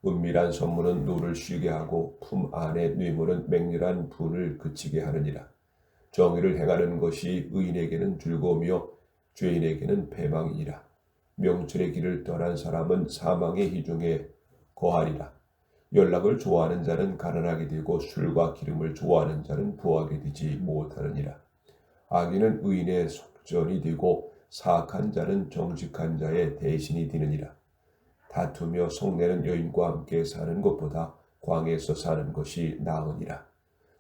은밀한 선물은 노를 쉬게 하고 품 안의 뇌물은 맹렬한 분을 그치게 하느니라. 정의를 행하는 것이 의인에게는 즐거우며 죄인에게는 패망이니라. 명철의 길을 떠난 사람은 사망의 희중에 거하리라. 연락을 좋아하는 자는 가난하게 되고 술과 기름을 좋아하는 자는 부하게 되지 못하느니라. 악인은 의인의 속전이 되고 사악한 자는 정직한 자의 대신이 되느니라. 다투며 성내는 여인과 함께 사는 것보다 광에서 사는 것이 나으니라.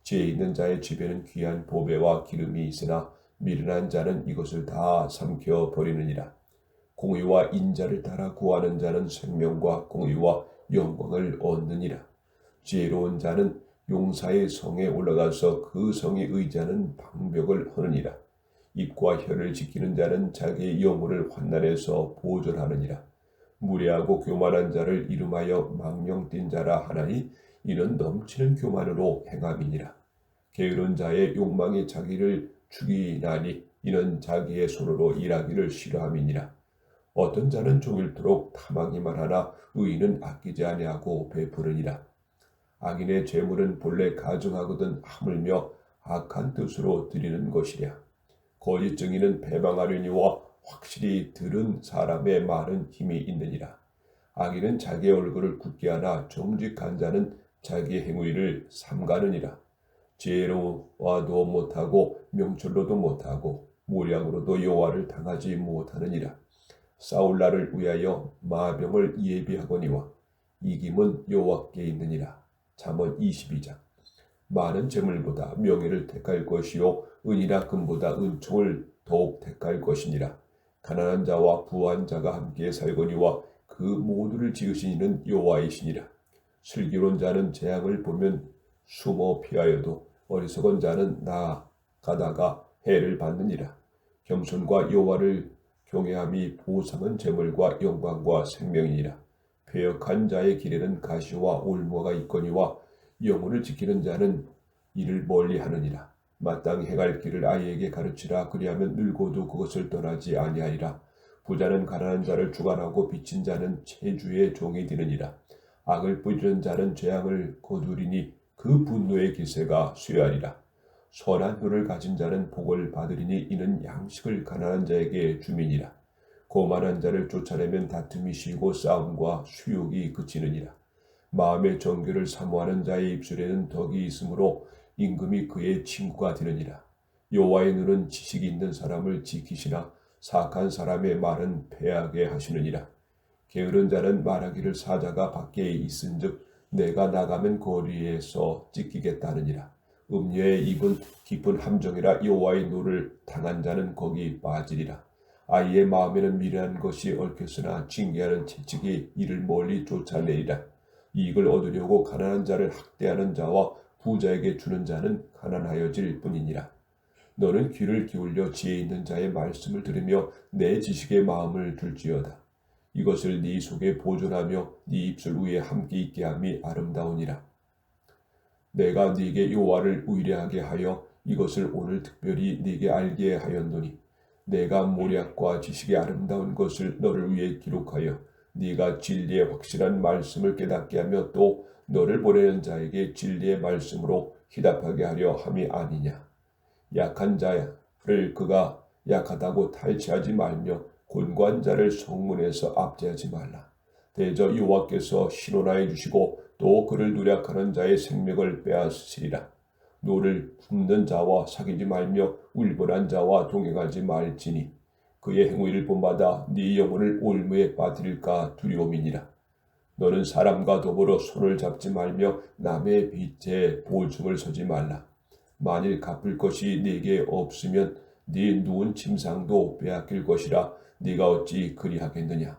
지혜 있는 자의 집에는 귀한 보배와 기름이 있으나 미련한 자는 이것을 다 삼켜 버리느니라. 공의와 인자를 따라 구하는 자는 생명과 공의와 영광을 얻느니라. 지혜로운 자는 용사의 성에 올라가서 그 성에 의지하는 방벽을 허느니라. 입과 혀를 지키는 자는 자기의 영혼을 환난에서 보존하느니라. 무례하고 교만한 자를 이름하여 망령된 자라 하나니 이는 넘치는 교만으로 행함이니라. 게으른 자의 욕망이 자기를 죽이나니 이는 자기의 손으로 일하기를 싫어함이니라. 어떤 자는 종일토록 탐하기만 하나 의인은 아끼지 아니하고 베푸느니라. 악인의 재물은 본래 가증하거든 하물며 악한 뜻으로 드리는 것이랴. 거짓 증인은 배방하려니와 확실히 들은 사람의 말은 힘이 있느니라. 악인은 자기의 얼굴을 굳게 하나 정직한 자는 자기의 행위를 삼가느니라. 지혜로워도 못하고 명철로도 못하고 모량으로도 여호와를 당하지 못하느니라. 싸울 날을 위하여 마병을 예비하거니와 이김은 여호와께 있느니라. 잠언 22장. 많은 재물보다 명예를 택할 것이요 은이나 금보다 은총을 더욱 택할 것이니라. 가난한 자와 부한 자가 함께 살거니와 그 모두를 지으신 이는 여호와이시니라. 슬기로운 자는 재앙을 보면 숨어 피하여도 어리석은 자는 나아가다가 해를 받느니라. 겸손과 여호와를 경외함이 보상은 재물과 영광과 생명이니라. 배역한 자의 길에는 가시와 올무가 있거니와 영혼을 지키는 자는 이를 멀리하느니라. 마땅히 행할 길을 아이에게 가르치라. 그리하면 늙어도 그것을 떠나지 아니하리라. 부자는 가난한 자를 주관하고 빚진 자는 체주의 종이 되느니라. 악을 뿌리는 자는 재앙을 거두리니 그 분노의 기세가 쇠하리라. 선한 혀를 가진 자는 복을 받으리니 이는 양식을 가난한 자에게 주민이라. 고만한 자를 쫓아내면 다툼이 쉬고 싸움과 수욕이 그치느니라. 마음의 정결을 사모하는 자의 입술에는 덕이 있으므로 임금이 그의 친구가 되느니라. 여호와의 눈은 지식이 있는 사람을 지키시나 사악한 사람의 말은 패하게 하시느니라. 게으른 자는 말하기를 사자가 밖에 있은즉 내가 나가면 거리에서 찢기겠다 하느니라. 음녀의 입은 깊은 함정이라. 여호와의 노를 당한 자는 거기 빠지리라. 아이의 마음에는 미련한 것이 얽혔으나 징계하는 채찍이 이를 멀리 쫓아내리라. 이익을 얻으려고 가난한 자를 학대하는 자와 부자에게 주는 자는 가난하여질 뿐이니라. 너는 귀를 기울여 지혜 있는 자의 말씀을 들으며 내 지식의 마음을 둘지어다. 이것을 네 속에 보존하며 네 입술 위에 함께 있게 함이 아름다우니라. 내가 네게 여호와를 의뢰하게 하여 이것을 오늘 특별히 네게 알게 하였노니 내가 모략과 지식의 아름다운 것을 너를 위해 기록하여 네가 진리의 확실한 말씀을 깨닫게 하며 또 너를 보내는 자에게 진리의 말씀으로 희답하게 하려 함이 아니냐. 약한 자를 그가 약하다고 탈취하지 말며 곤고한 자를 성문에서 압제하지 말라. 대저 여호와께서 신원하여 주시고 또 그를 누략하는 자의 생명을 빼앗으시리라. 노를 품는 자와 사귀지 말며 울분한 자와 동행하지 말지니 그의 행위를 본받아 네 영혼을 올무에 빠뜨릴까 두려움이니라. 너는 사람과 더불어 손을 잡지 말며 남의 빚에 보증을 서지 말라. 만일 갚을 것이 네게 없으면 네 누운 침상도 빼앗길 것이라. 네가 어찌 그리하겠느냐.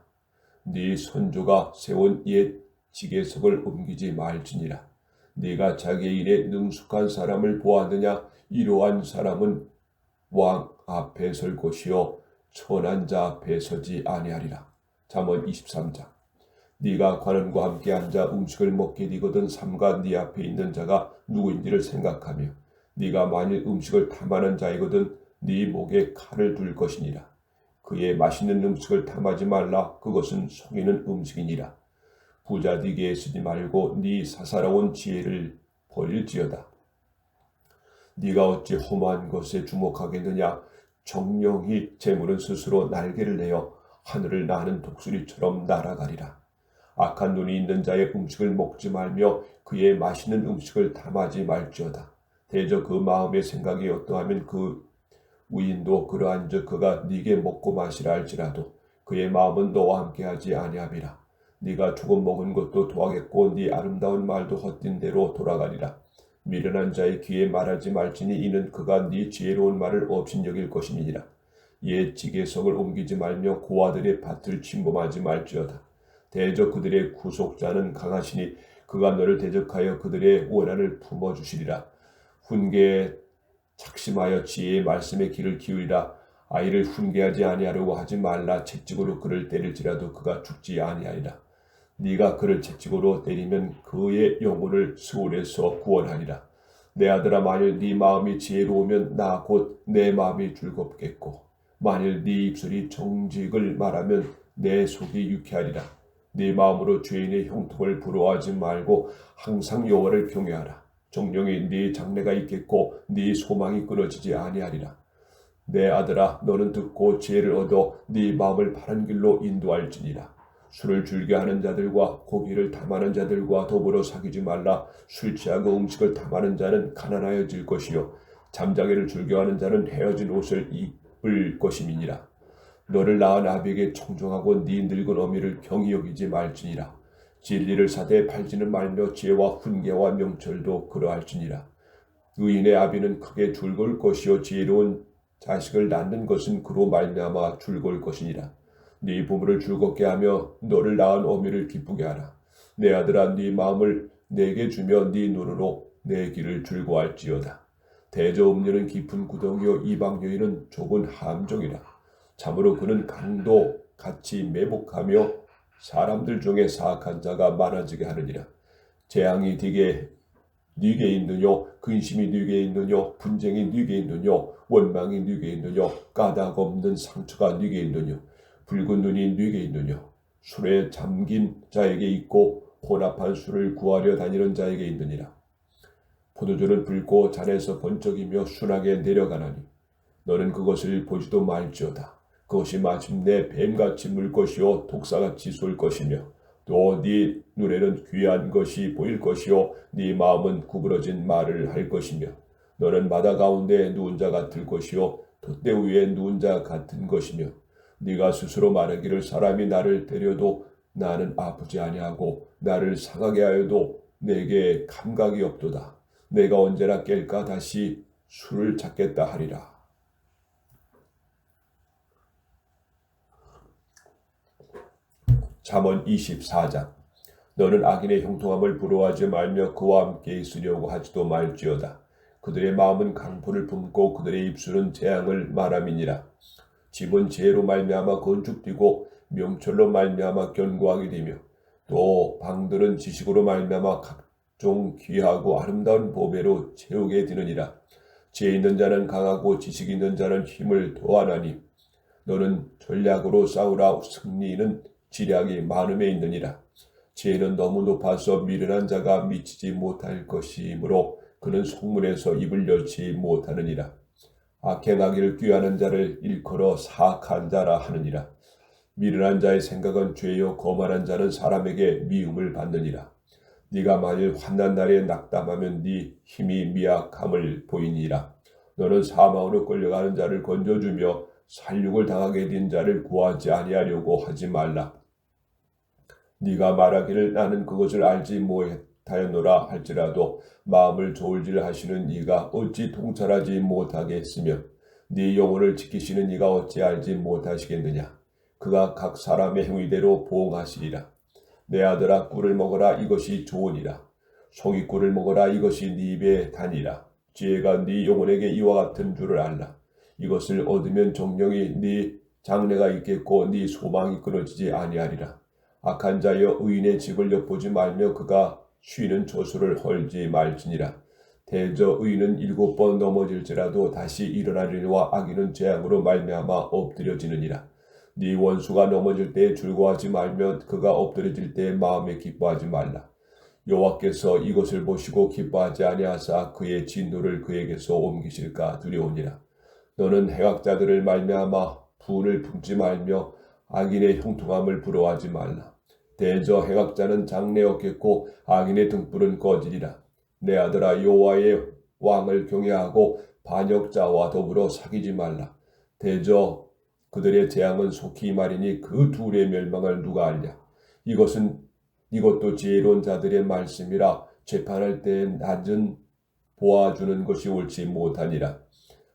네 선조가 세운 옛 지계석을 옮기지 말지니라. 네가 자기의 일에 능숙한 사람을 보았느냐. 이러한 사람은 왕 앞에 설 것이요 천한 자 앞에 서지 아니하리라. 잠언 23장. 네가 관원과 함께 앉아 음식을 먹게 되거든 삼가 네 앞에 있는 자가 누구인지를 생각하며 네가 만일 음식을 탐하는 자이거든 네 목에 칼을 둘 것이니라. 그의 맛있는 음식을 탐하지 말라. 그것은 속이는 음식이니라. 부자 되게 쓰지 말고 네 사사로운 지혜를 버릴지어다. 네가 어찌 험한 것에 주목하겠느냐. 정령이 재물은 스스로 날개를 내어 하늘을 나는 독수리처럼 날아가리라. 악한 눈이 있는 자의 음식을 먹지 말며 그의 맛있는 음식을 탐하지 말지어다. 대저 그 마음의 생각이 어떠하면 그 의인도 그러한즉 그가 네게 먹고 마시라 할지라도 그의 마음은 너와 함께하지 아니함이라. 네가 조금 먹은 것도 토하겠고 네 아름다운 말도 헛된 대로 돌아가리라. 미련한 자의 귀에 말하지 말지니 이는 그가 네 지혜로운 말을 업신여길 것임이니라. 옛 지계석을 옮기지 말며 고아들의 밭을 침범하지 말지어다. 대적 그들의 구속자는 강하시니 그가 너를 대적하여 그들의 원한을 품어주시리라. 훈계의 작심하여 지혜의 말씀에 귀를 기울이라. 아이를 훈계하지 아니하려고 하지 말라. 채찍으로 그를 때릴지라도 그가 죽지 아니하리라. 네가 그를 채찍으로 때리면 그의 영혼을 스올에서 구원하리라. 내 아들아, 만일 네 마음이 지혜로우면 나 곧 내 마음이 즐겁겠고, 만일 네 입술이 정직을 말하면 내 속이 유쾌하리라. 네 마음으로 죄인의 형통을 부러워하지 말고 항상 여호와를 경외하라. 정령이 네 장래가 있겠고 네 소망이 끊어지지 아니하리라. 내 아들아, 너는 듣고 지혜를 얻어 네 마음을 바른 길로 인도할지니라. 술을 즐겨하는 자들과 고기를 탐하는 자들과 더불어 사귀지 말라. 술 취하고 음식을 탐하는 자는 가난하여질 것이요 잠자기를 즐겨하는 자는 헤어진 옷을 입을 것임이니라. 너를 낳은 아비에게 청종하고 네 늙은 어미를 경히 여기지 말지니라. 진리를 사되 팔지는 말며 지혜와 훈계와 명철도 그러할지니라. 의인의 아비는 크게 즐거울 것이요 지혜로운 자식을 낳는 것은 그로 말미암아 즐거울 것이니라. 네 부모를 즐겁게 하며 너를 낳은 어미를 기쁘게 하라. 내 아들아, 네 마음을 내게 주며 네 눈으로 내 길을 즐거워할지어다. 대저 음녀는 깊은 구덩이요 이방 여인은 좁은 함정이라. 참으로 그는 강도 같이 매복하며 사람들 중에 사악한 자가 많아지게 하느니라. 재앙이 네게 있느뇨, 근심이 네게 있느뇨, 분쟁이 네게 있느뇨, 원망이 네게 있느뇨, 까닭 없는 상처가 네게 있느뇨, 붉은 눈이 네게 있느뇨. 술에 잠긴 자에게 있고 혼합한 술을 구하려 다니는 자에게 있느니라. 포도주는 붉고 잔에서 번쩍이며 순하게 내려가나니 너는 그것을 보지도 말지어다. 그것이 마침내 뱀같이 물 것이요 독사같이 쏠 것이며 또 네 눈에는 귀한 것이 보일 것이요 네 마음은 구부러진 말을 할 것이며 너는 바다 가운데 누운 자 같을 것이요 돛대 위에 누운 자 같은 것이며 네가 스스로 말하기를 사람이 나를 때려도 나는 아프지 아니하고 나를 상하게 하여도 내게 감각이 없도다. 내가 언제나 깰까 다시 술을 찾겠다 하리라. 잠언 24장. 너는 악인의 형통함을 부러워하지 말며 그와 함께 있으려고 하지도 말지어다. 그들의 마음은 강포를 품고 그들의 입술은 재앙을 말함이니라. 집은 지혜로 말미암아 건축되고 명철로 말미암아 견고하게 되며 또 방들은 지식으로 말미암아 각종 귀하고 아름다운 보배로 채우게 되느니라. 지혜 있는 자는 강하고 지식 있는 자는 힘을 더하나니 너는 전략으로 싸우라. 승리는 지략이 많음에 있느니라. 지혜는 너무 높아서 미련한 자가 미치지 못할 것이므로 그는 속문에서 입을 열지 못하느니라. 악행하기를 귀하는 자를 일컬어 사악한 자라 하느니라. 미련한 자의 생각은 죄요 거만한 자는 사람에게 미움을 받느니라. 네가 만일 환난 날에 낙담하면 네 힘이 미약함을 보이니라. 너는 사망으로 끌려가는 자를 건져주며 살육을 당하게 된 자를 구하지 아니하려고 하지 말라. 네가 말하기를 나는 그것을 알지 못하였노라 할지라도 마음을 조울질 하시는 이가 어찌 통찰하지 못하겠으며 네 영혼을 지키시는 이가 어찌 알지 못하시겠느냐. 그가 각 사람의 행위대로 보응하시리라. 내 아들아, 꿀을 먹어라. 이것이 좋으니라. 송이꿀을 먹어라. 이것이 네 입에 다니라. 지혜가 네 영혼에게 이와 같은 줄을 알라. 이것을 얻으면 정령이 네 장래가 있겠고 네 소망이 끊어지지 아니하리라. 악한 자여, 의인의 집을 엿보지 말며 그가 쉬는 저수를 헐지 말지니라. 대저 의인은 7번 넘어질지라도 다시 일어나리와 악인은 재앙으로 말미암아 엎드려지느니라. 네 원수가 넘어질 때에 즐거워하지 말며 그가 엎드려질 때에 마음에 기뻐하지 말라. 여호와께서 이것을 보시고 기뻐하지 아니하사 그의 진노를 그에게서 옮기실까 두려우니라. 너는 해악자들을 말미암아 분을 품지 말며 악인의 형통함을 부러워하지 말라. 대저 해악자는 장래 없겠고 악인의 등불은 꺼지리라. 내 아들아, 여호와의 왕을 경외하고 반역자와 더불어 사귀지 말라. 대저 그들의 재앙은 속히 임하리니 그 둘의 멸망을 누가 알랴. 이것도 지혜로운 자들의 말씀이라. 재판할 때에 낮은 보아주는 것이 옳지 못하니라.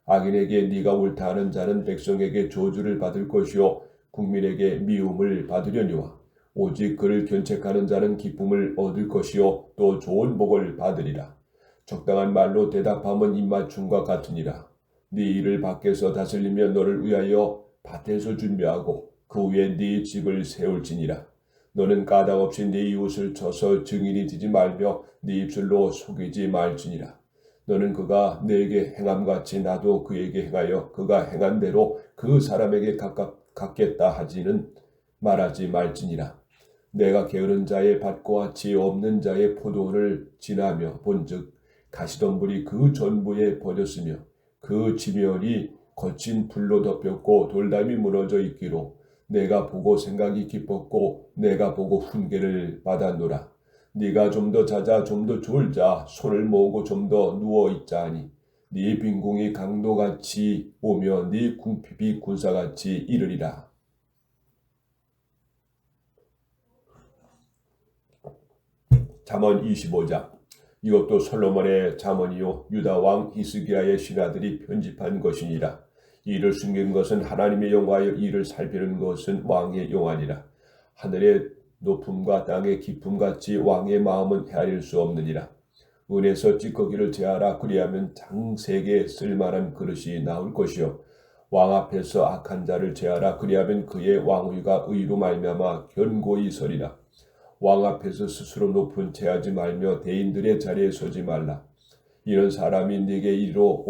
악인에게 네가 옳다 하는 자는 백성에게 저주를 받을 것이요 국민에게 미움을 받으려니와 오직 그를 견책하는 자는 기쁨을 얻을 것이요 또 좋은 복을 받으리라. 적당한 말로 대답함은 입맞춤과 같으니라. 네 일을 밖에서 다스리며 너를 위하여 밭에서 준비하고 그 위에 네 집을 세울지니라. 너는 까닭없이 네 이웃을 쳐서 증인이 되지 말며 네 입술로 속이지 말지니라. 너는 그가 내게 행함같이 나도 그에게 행하여 그가 행한 대로 그 사람에게 갚겠다 하지는 말하지 말지니라. 내가 게으른 자의 밭과 지혜 없는 자의 포도원을 지나며 본즉 가시덤불이 그 전부에 버렸으며 그 지면이 거친 불로 덮였고 돌담이 무너져 있기로 내가 보고 생각이 깊었고 내가 보고 훈계를 받았노라. 네가 좀 더 자자 좀 더 졸자 손을 모으고 좀 더 누워 있자니 네 빈궁이 강도같이 오며 네 궁핍이 군사같이 이르리라. 잠언 25장. 이것도 솔로몬의 잠언이요 유다 왕 히스기야의 신하들이 편집한 것이니라. 이를 숨긴 것은 하나님의 영광하여 이를 살피는 것은 왕의 용안이라. 하늘의 높음과 땅의 깊음같이 왕의 마음은 헤아릴 수 없느니라. 은에서 찌꺼기를 제하라. 그리하면 장색에 쓸만한 그릇이 나올 것이요 왕 앞에서 악한 자를 제하라. 그리하면 그의 왕위가 의로 말미암아 견고히 서리라. 왕 앞에서 스스로 높은 체하지 말며 대인들의 자리에 서지 말라. 이런 사람이 네게 이리로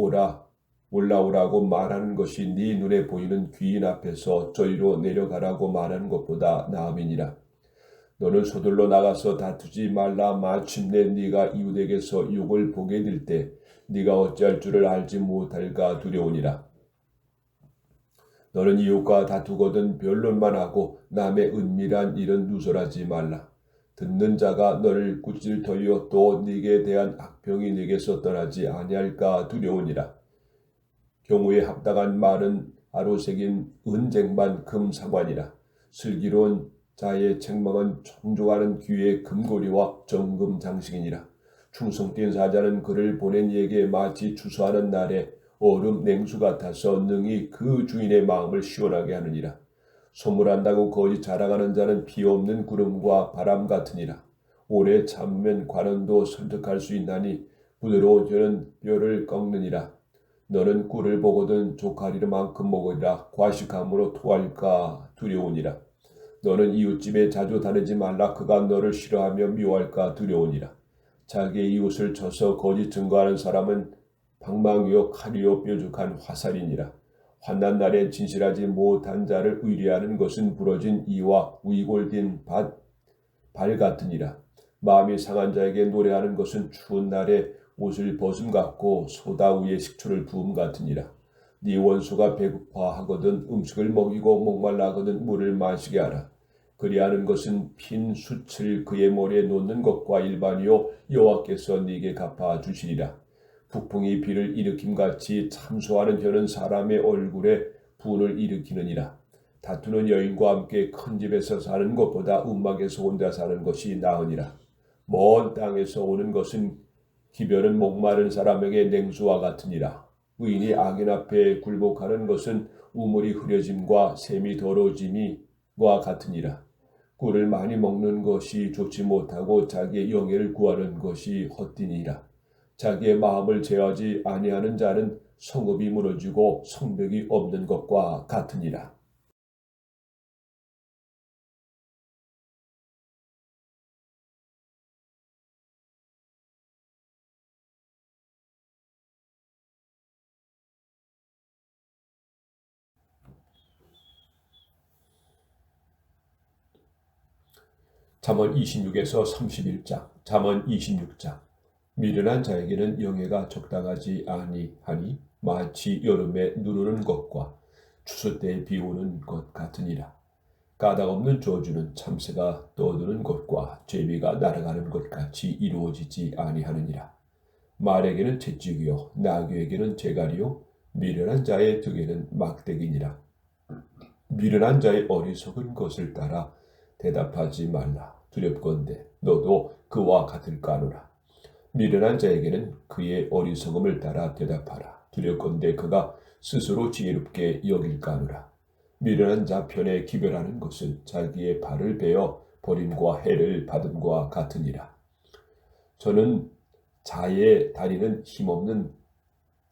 올라오라고 말하는 것이 네 눈에 보이는 귀인 앞에서 저리로 내려가라고 말하는 것보다 나음이니라. 너는 서둘러 나가서 다투지 말라. 마침내 네가 이웃에게서 욕을 보게 될 때 네가 어찌할 줄을 알지 못할까 두려우니라. 너는 이웃과 다투거든 변론만 하고 남의 은밀한 일은 누설하지 말라. 듣는 자가 너를 꾸짖을 터이요 또 네게 대한 악평이 네게서 떠나지 아니할까 두려우니라. 경우에 합당한 말은 아로새긴 은쟁반 금사관이라. 슬기로운 자의 책망은 청종하는 귀의 금고리와 정금 장식이니라. 충성된 사자는 그를 보낸 이에게 마치 추수하는 날에 얼음 냉수 같아서 능히 그 주인의 마음을 시원하게 하느니라. 소물한다고 거짓 자랑하는 자는 비 없는 구름과 바람 같으니라. 오래 참으면 관원도 설득할 수 있나니 부드러운 혀는 뼈를 꺾느니라. 너는 꿀을 보거든 족하리만큼 먹으리라. 과식함으로 토할까 두려우니라. 너는 이웃집에 자주 다니지 말라. 그가 너를 싫어하며 미워할까 두려우니라. 자기의 이웃을 쳐서 거짓 증거하는 사람은 방망이요 칼이요 뾰족한 화살이니라. 환난 날에 진실하지 못한 자를 의뢰하는 것은 부러진 이와 위골된 발 같으니라. 마음이 상한 자에게 노래하는 것은 추운 날에 옷을 벗음 같고 소다 위에 식초를 부음 같으니라. 네 원수가 배고파하거든 음식을 먹이고 목말라하거든 물을 마시게 하라. 그리하는 것은 핀 숯을 그의 머리에 놓는 것과 일반이요 여호와께서 네게 갚아 주시리라. 북풍이 비를 일으킴같이 참소하는 혀는 사람의 얼굴에 분을 일으키느니라. 다투는 여인과 함께 큰 집에서 사는 것보다 움막에서 혼자 사는 것이 나으니라. 먼 땅에서 오는 것은 기별은 목마른 사람에게 냉수와 같으니라. 의인이 악인 앞에 굴복하는 것은 우물이 흐려짐과 샘이 더러워짐과 같으니라. 꿀을 많이 먹는 것이 좋지 못하고 자기의 영예를 구하는 것이 헛되니라. 자기의 마음을 제어하지 아니하는 자는 성읍이 무너지고 성벽이 없는 것과 같으니라. 잠언 26에서 31장. 잠언 26장. 미련한 자에게는 영예가 적당하지 아니하니 마치 여름에 누르는 것과 추수 때 비 오는 것 같으니라. 까닭 없는 저주는 참새가 떠드는 것과 제비가 날아가는 것 같이 이루어지지 아니하느니라. 말에게는 채찍이요 나귀에게는 재갈이요 미련한 자의 등에는 막대기니라. 미련한 자의 어리석은 것을 따라 대답하지 말라. 두렵건대 너도 그와 같을까 하노라. 미련한 자에게는 그의 어리석음을 따라 대답하라. 두렵건대 그가 스스로 지혜롭게 여길까 하노라. 미련한 자 편에 기별하는 것은 자기의 발을 베어 버림과 해를 받음과 같으니라. 저는 자의 다리는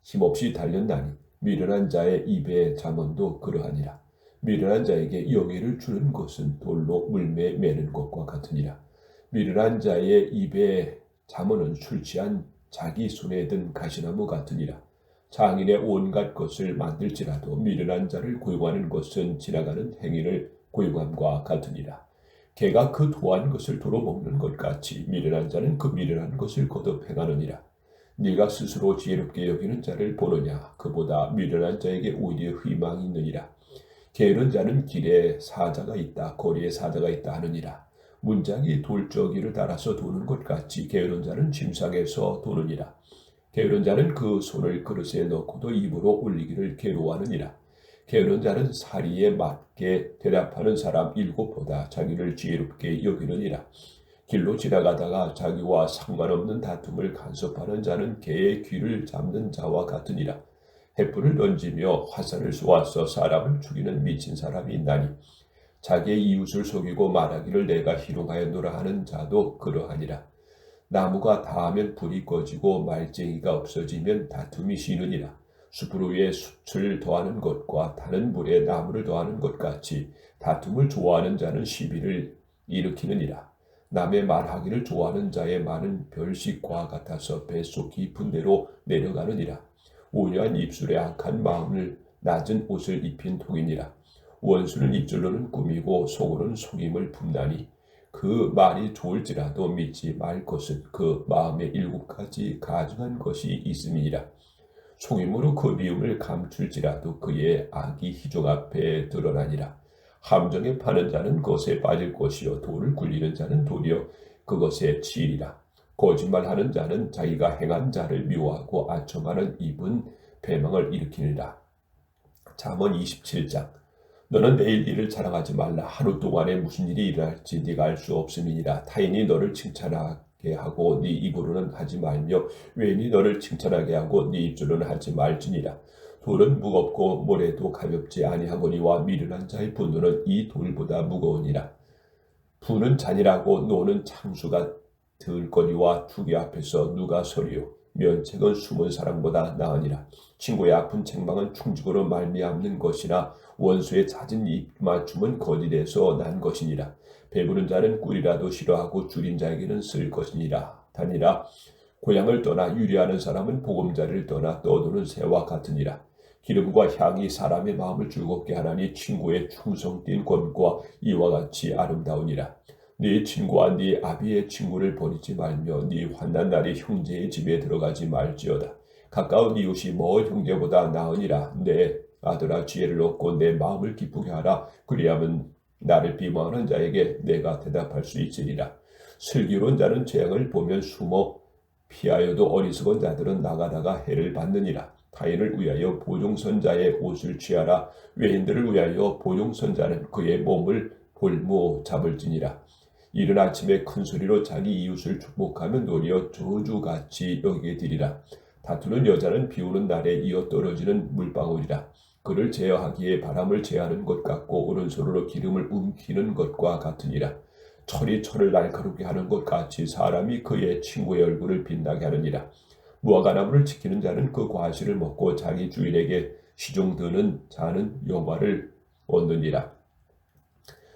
힘없이 달렸나니 미련한 자의 입의 잠언도 그러하니라. 미련한 자에게 영예를 주는 것은 돌로 물매 매는 것과 같으니라. 미련한 자의 입의 잠언은 술 취한 자기 손에 든 가시나무 같으니라. 장인의 온갖 것을 만들지라도 미련한 자를 고용하는 것은 지나가는 행인을 고용함과 같으니라. 개가 그 도한 것을 도로 먹는 것 같이 미련한 자는 그 미련한 것을 거듭 행하느니라. 네가 스스로 지혜롭게 여기는 자를 보느냐? 그보다 미련한 자에게 오히려 희망이 있느니라. 게으른 자는 길에 사자가 있다, 거리에 사자가 있다 하느니라. 문짝이 돌저기를 따라서 도는 것 같이 게으른 자는 침상에서 도느니라. 게으른 자는 그 손을 그릇에 넣고도 입으로 올리기를 괴로워하느니라. 게으른 자는 사리에 맞게 대답하는 사람 7보다 자기를 지혜롭게 여기느니라. 길로 지나가다가 자기와 상관없는 다툼을 간섭하는 자는 개의 귀를 잡는 자와 같으니라. 횃불을 던지며 화살을 쏘아서 사람을 죽이는 미친 사람이 있나니 자기의 이웃을 속이고 말하기를 내가 희롱하였노라 하는 자도 그러하니라. 나무가 다하면 불이 꺼지고 말쟁이가 없어지면 다툼이 쉬느니라. 숯불 위에 숯을 더하는 것과 타는 불에 나무를 더하는 것 같이 다툼을 좋아하는 자는 시비를 일으키느니라. 남의 말하기를 좋아하는 자의 말은 별식과 같아서 뱃속 깊은 데로 내려가느니라. 온유한 입술에 악한 마음을 낮은 옷을 입힌 통이니라. 원수는 입술로는 꾸미고 속으로는 속임을 품나니 그 말이 좋을지라도 믿지 말 것은 그 마음에 7가지 가증한 것이 있음이니라. 속임으로 그 미움을 감출지라도 그의 악이 희족 앞에 드러나니라. 함정에 파는 자는 그것에 빠질 것이요 돌을 굴리는 자는 도리어 그것에 치이리라. 거짓말하는 자는 자기가 행한 자를 미워하고 아첨하는 입은 배망을 일으키느니라. 잠언 27장. 너는 내일 일을 자랑하지 말라. 하루 동안에 무슨 일이 일어날지 네가 알 수 없음이니라. 타인이 너를 칭찬하게 하고 네 입으로는 하지 말며 외인이 너를 칭찬하게 하고 네 입술로는 하지 말지니라. 돌은 무겁고 모래도 가볍지 아니하거니와 미련한 자의 분노는 이 돌보다 무거우니라. 부는 잔이라고 노는 창수가 들거니와 투기 앞에서 누가 서리요. 면책은 숨은 사람보다 나으니라. 친구의 아픈 책망은 충직으로 말미암는 것이나 원수의 잦은 입맞춤은 거짓에서 난 것이니라. 배부른 자는 꿀이라도 싫어하고 줄인 자에게는 쓸 것이니라. 단이라 고향을 떠나 유리하는 사람은 보금자리를 떠나 떠도는 새와 같으니라. 기름과 향이 사람의 마음을 즐겁게 하나니 친구의 충성된 권과 이와 같이 아름다우니라. 네 친구와 네 아비의 친구를 버리지 말며 네 환난 날에 형제의 집에 들어가지 말지어다. 가까운 이웃이 먼 형제보다 나으니라. 내 아들아 지혜를 얻고 내 마음을 기쁘게 하라. 그리하면 나를 비방하는 자에게 내가 대답할 수 있으리라. 슬기로운 자는 재앙을 보면 숨어 피하여도 어리석은 자들은 나가다가 해를 받느니라. 타인을 위하여 보종선자의 옷을 취하라. 외인들을 위하여 보종선자는 그의 몸을 볼모 잡을지니라. 이른 아침에 큰 소리로 자기 이웃을 축복하면 도리어 저주같이 여기게 되리라. 다투는 여자는 비오는 날에 이어 떨어지는 물방울이라. 그를 제어하기에 바람을 제하는 것 같고 오른손으로 기름을 움키는 것과 같으니라. 철이 철을 날카롭게 하는 것 같이 사람이 그의 친구의 얼굴을 빛나게 하느니라. 무화과나무를 지키는 자는 그 과실을 먹고 자기 주인에게 시종드는 자는 영화를 얻느니라.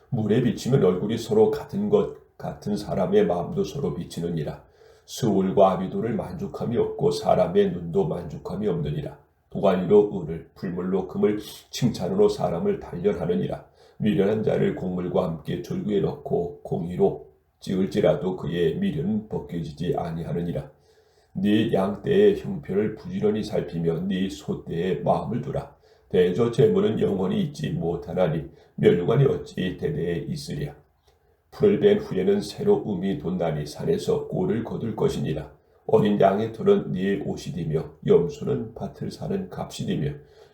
물에 비치면 얼굴이 서로 같은 것 같은 사람의 마음도 서로 비치느니라. 스울과 아비도를 만족함이 없고 사람의 눈도 만족함이 없느니라. 도가니로 은을 풀물로 금을 칭찬으로 사람을 단련하느니라. 미련한 자를 곡물과 함께 절구에 넣고 공의로 찌을지라도 그의 미련은 벗겨지지 아니하느니라. 네 양떼의 형편을 부지런히 살피며 네 소떼에 마음을 두라. 대저 재물은 영원히 있지 못하나니 멸류관이 어찌 대대에 있으랴. 풀을 벤 후에는 새로 음이 돋나니 산에서 꼴을 거둘 것이니라. 어린 양의 털은 네 옷이디며 염소는 밭을 사는 값이디며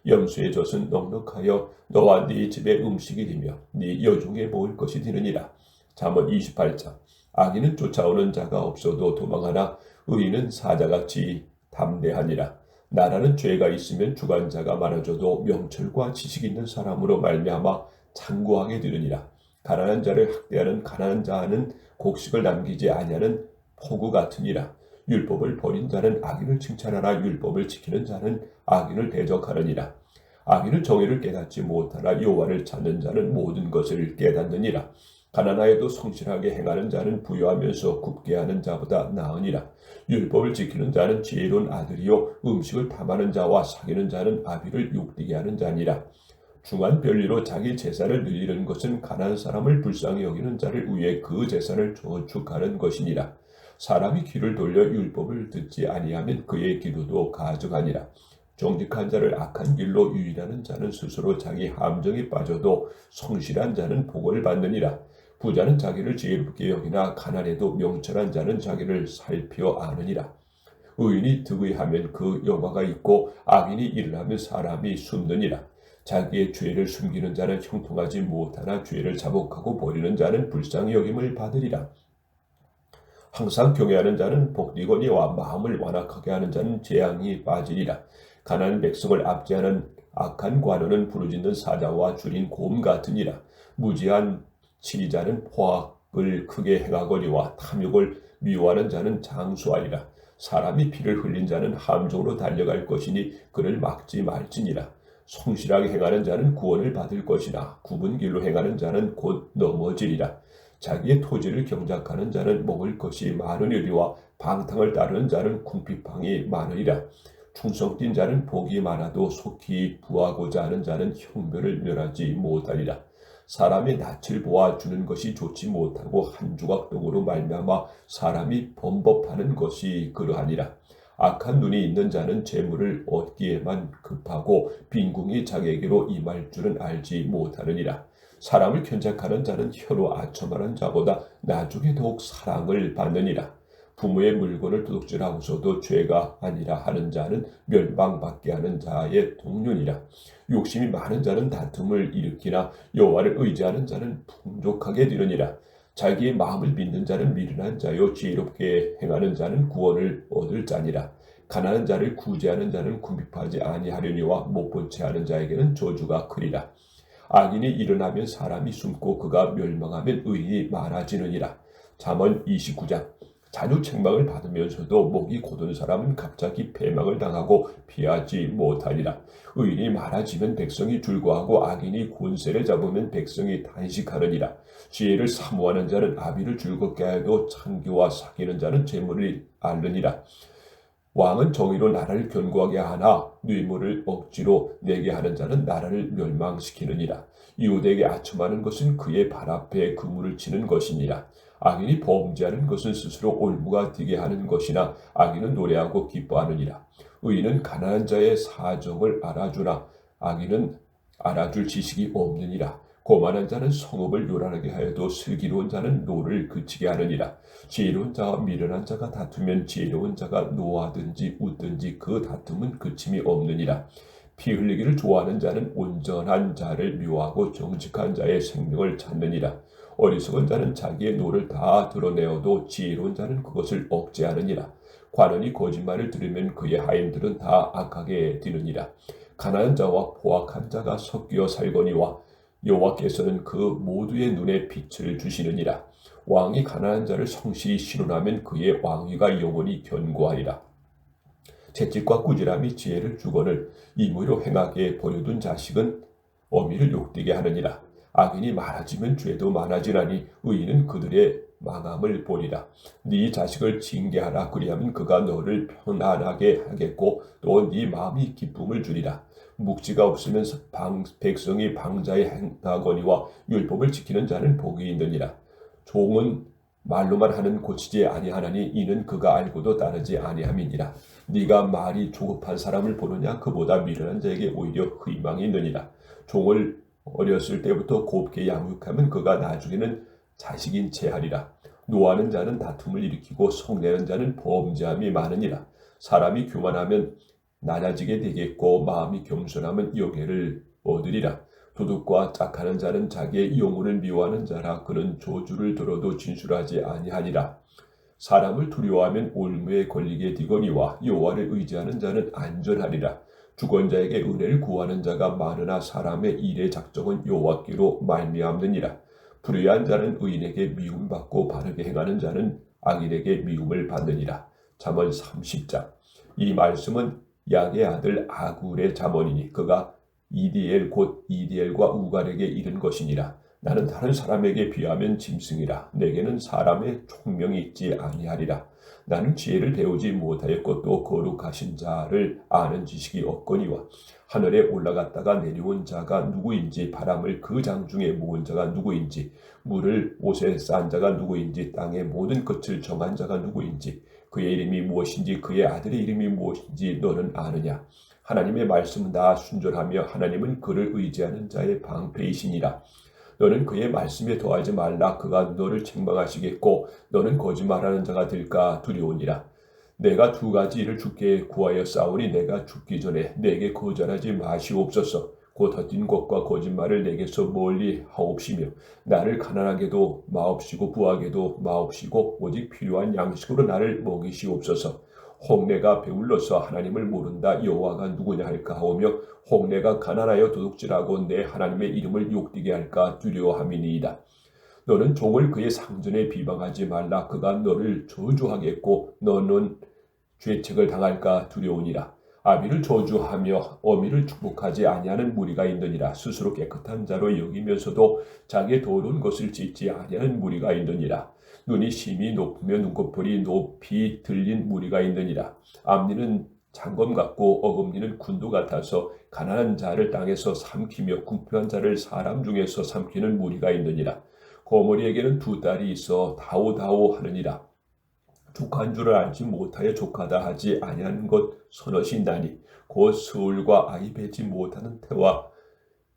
염소의 젖은 넉넉하여 너와 네 집의 음식이디며 네 여종의 먹을 것이 되느니라. 잠언 28장. 악인은 쫓아오는 자가 없어도 도망하나 의인은 사자같이 담대하니라. 나라는 죄가 있으면 주관자가 많아져도 명철과 지식 있는 사람으로 말미암아 창구하게 되느니라. 가난한 자를 학대하는 가난한 자는 곡식을 남기지 아니하는 포구 같으니라. 율법을 버린 자는 악인을 칭찬하나 율법을 지키는 자는 악인을 대적하느니라. 악인은 정의를 깨닫지 못하나 여호와를 찾는 자는 모든 것을 깨닫느니라. 가난하여도 성실하게 행하는 자는 부유하면서 굽게 하는 자보다 나으니라. 율법을 지키는 자는 지혜로운 아들이요 음식을 탐하는 자와 사귀는 자는 아비를 욕되게 하는 자니라. 중한 별리로 자기 재산을 늘리는 것은 가난한 사람을 불쌍히 여기는 자를 위해 그 재산을 저축하는 것이니라. 사람이 귀를 돌려 율법을 듣지 아니하면 그의 기도도 가증하니라. 정직한 자를 악한 길로 유인하는 자는 스스로 자기 함정에 빠져도 성실한 자는 복을 받느니라. 부자는 자기를 지혜롭게 여기나 가난해도 명철한 자는 자기를 살펴 아느니라. 의인이 득의하면 그 영화가 있고 악인이 일어나면 사람이 숨느니라. 자기의 죄를 숨기는 자는 형통하지 못하나 죄를 자복하고 버리는 자는 불쌍히 여김을 받으리라. 항상 경외하는 자는 복되거니와 마음을 완악하게 하는 자는 재앙이 빠지리라. 가난한 백성을 압제하는 악한 관원은 부르짖는 사자와 줄인 곰 같으니라. 무지한 치리자는 포악을 크게 행하거니와 탐욕을 미워하는 자는 장수하리라. 사람이 피를 흘린 자는 함정으로 달려갈 것이니 그를 막지 말지니라. 성실하게 행하는 자는 구원을 받을 것이나 굽은 길로 행하는 자는 곧 넘어지리라. 자기의 토지를 경작하는 자는 먹을 것이 많으리와 방탕을 따르는 자는 궁핍함이 많으리라. 충성된 자는 복이 많아도 속히 부하고자 하는 자는 형벌을 면하지 못하리라. 사람의 낯을 보아 주는 것이 좋지 못하고 한 조각 떡으로 말미암아 사람이 범법하는 것이 그러하니라. 악한 눈이 있는 자는 재물을 얻기에만 급하고 빈궁이 자기에게로 임할 줄은 알지 못하느니라. 사람을 견작하는 자는 혀로 아첨하는 자보다 나중에 더욱 사랑을 받느니라. 부모의 물건을 도둑질하고서도 죄가 아니라 하는 자는 멸망받게 하는 자의 동료니라. 욕심이 많은 자는 다툼을 일으키나 여호와를 의지하는 자는 풍족하게 되느니라. 자기의 마음을 믿는 자는 미련한 자요 지혜롭게 행하는 자는 구원을 얻을 자니라. 가난한 자를 구제하는 자는 궁핍하지 아니하려니와 못본 채 하는 자에게는 저주가 크리라. 악인이 일어나면 사람이 숨고 그가 멸망하면 의인이 많아지느니라. 잠언 29장. 자주 책망을 받으면서도 목이 곧은 사람은 갑자기 패망을 당하고 피하지 못하리라. 의인이 많아지면 백성이 줄거하고 악인이 권세를 잡으면 백성이 단식하느니라. 지혜를 사모하는 자는 아비를 즐겁게 하여도 창기와 사귀는 자는 재물을 앓느니라. 왕은 정의로 나라를 견고하게 하나 뇌물을 억지로 내게 하는 자는 나라를 멸망시키느니라. 이웃에게 아첨하는 것은 그의 발 앞에 그물을 치는 것이니라. 악인이 범죄하는 것은 스스로 올무가 되게 하는 것이나 악인은 노래하고 기뻐하느니라. 의인은 가난한 자의 사정을 알아주나 악인은 알아줄 지식이 없느니라. 고만한 자는 성읍을 요란하게 하여도 슬기로운 자는 노를 그치게 하느니라. 지혜로운 자와 미련한 자가 다투면 지혜로운 자가 노하든지 웃든지 그 다툼은 그침이 없느니라. 피 흘리기를 좋아하는 자는 온전한 자를 미워하고 정직한 자의 생명을 찾느니라. 어리석은 자는 자기의 노를 다 드러내어도 지혜로운 자는 그것을 억제하느니라. 관원이 거짓말을 들으면 그의 하인들은 다 악하게 되느니라. 가난한 자와 포악한 자가 섞여 살거니와 여호와께서는 그 모두의 눈에 빛을 주시느니라. 왕이 가난한 자를 성실히 신원하면 그의 왕위가 영원히 견고하리라. 채찍과 꾸지람이 지혜를 주거늘 임의로 행하게 버려둔 자식은 어미를 욕되게 하느니라. 악인이 많아지면 죄도 많아지나니 의인은 그들의 망함을 보리라. 네 자식을 징계하라. 그리하면 그가 너를 편안하게 하겠고 또 네 마음이 기쁨을 주리라. 묵지가 없으면 백성이 방자에 행하거니와 율법을 지키는 자는 복이 있느니라. 종은 말로만 하는 고치지 아니하나니 이는 그가 알고도 따르지 아니함이니라. 네가 말이 조급한 사람을 보느냐? 그보다 미련한 자에게 오히려 희망이 있느니라. 종을 어렸을 때부터 곱게 양육하면 그가 나중에는 자식인 채 하리라. 노하는 자는 다툼을 일으키고 성내는 자는 범죄함이 많으니라. 사람이 교만하면 낮아지게 되겠고 마음이 겸손하면 영예를 얻으리라. 도둑과 짝하는 자는 자기의 영혼을 미워하는 자라. 그는 조주를 들어도 진술하지 아니하니라. 사람을 두려워하면 올무에 걸리게 되거니와 여호와를 의지하는 자는 안전하리라. 주권자에게 은혜를 구하는 자가 많으나 사람의 일의 작정은 여호와께로 말미암느니라. 불의한 자는 의인에게 미움받고 바르게 행하는 자는 악인에게 미움을 받느니라. 잠언 30장. 이 말씀은 약의 아들 아굴의 잠언이니 그가 이디엘 곧 이디엘과 우갈에게 이른 것이니라. 나는 다른 사람에게 비하면 짐승이라. 내게는 사람의 총명이 있지 아니하리라. 나는 지혜를 배우지 못하였고 또 거룩하신 자를 아는 지식이 없거니와 하늘에 올라갔다가 내려온 자가 누구인지 바람을 그 장중에 모은 자가 누구인지 물을 옷에 싼 자가 누구인지 땅의 모든 끝을 정한 자가 누구인지 그의 이름이 무엇인지 그의 아들의 이름이 무엇인지 너는 아느냐. 하나님의 말씀은 다 순전하며 하나님은 그를 의지하는 자의 방패이시니라. 너는 그의 말씀에 더하지 말라. 그가 너를 책망하시겠고 너는 거짓말하는 자가 될까 두려우니라. 내가 두 가지 일을 주께 구하여 싸우니 내가 죽기 전에 내게 거절하지 마시옵소서. 곧 헛된 것과 거짓말을 내게서 멀리 하옵시며 나를 가난하게도 마옵시고 부하게도 마옵시고 오직 필요한 양식으로 나를 먹이시옵소서. 홍내가 배불러서 하나님을 모른다 여호와가 누구냐 할까 하오며 홍내가 가난하여 도둑질하고 내 하나님의 이름을 욕되게 할까 두려워함이니이다. 너는 종을 그의 상전에 비방하지 말라. 그가 너를 저주하겠고 너는 죄책을 당할까 두려우니라. 아비를 저주하며 어미를 축복하지 아니하는 무리가 있느니라. 스스로 깨끗한 자로 여기면서도 자기의 더러운 것을 짓지 아니하는 무리가 있느니라. 눈이 심히 높으며 눈꺼풀이 높이 들린 무리가 있느니라. 앞니는 장검 같고 어금니는 군도 같아서 가난한 자를 땅에서 삼키며 궁핍한 자를 사람 중에서 삼키는 무리가 있느니라. 거머리에게는 두 딸이 있어 다오다오 하느니라. 족한 줄을 알지 못하여 족하다 하지 아니하는 것 서너시 있나니 곧 스울과 아이 뱉지 못하는 태와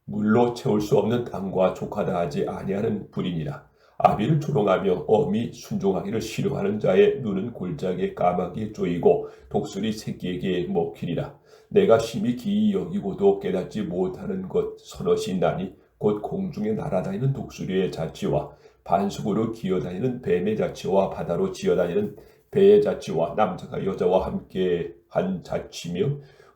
물로 채울 수 없는 땅과 족하다 하지 아니하는 불이니라. 아비를 조롱하며 어미 순종하기를 싫어하는 자의 눈은 골짜기에 까마귀에 쪼이고 독수리 새끼에게 먹히리라. 내가 심히 기이 여기고도 깨닫지 못하는 것 서너시 있나니 곧 공중에 날아다니는 독수리의 자치와 반석으로 기어다니는 뱀의 자치와 바다로 지어다니는 배의 자치와 남자가 여자와 함께 한 자치며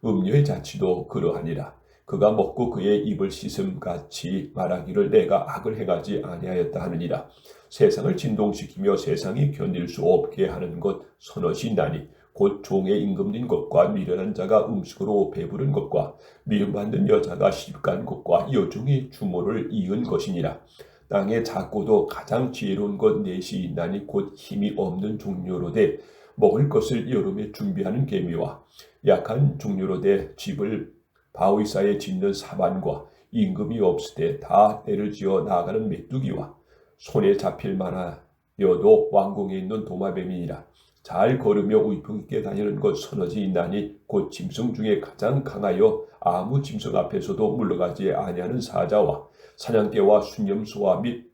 음녀의 자치도 그러하니라. 그가 먹고 그의 입을 씻음같이 말하기를 내가 악을 행하지 아니하였다 하느니라. 세상을 진동시키며 세상이 견딜 수 없게 하는 것 서너시 있나니 곧 종의 임금린 것과 미련한 자가 음식으로 배부른 것과 미움받는 여자가 시집간 것과 여종이 주모를 이은 것이니라. 땅에 작고도 가장 지혜로운 것 넷이 있나니 곧 힘이 없는 종류로되 먹을 것을 여름에 준비하는 개미와 약한 종류로되 집을 바위 사이에 짓는 사반과 임금이 없을 때 다 때를 지어 나아가는 메뚜기와 손에 잡힐 만하여도 왕궁에 있는 도마뱀이니라. 잘 걸으며 우이풍 있게 다니는 것 서너지 있나니 곧 짐승 중에 가장 강하여 아무 짐승 앞에서도 물러가지 아니하는 사자와 사냥개와 순념수와 및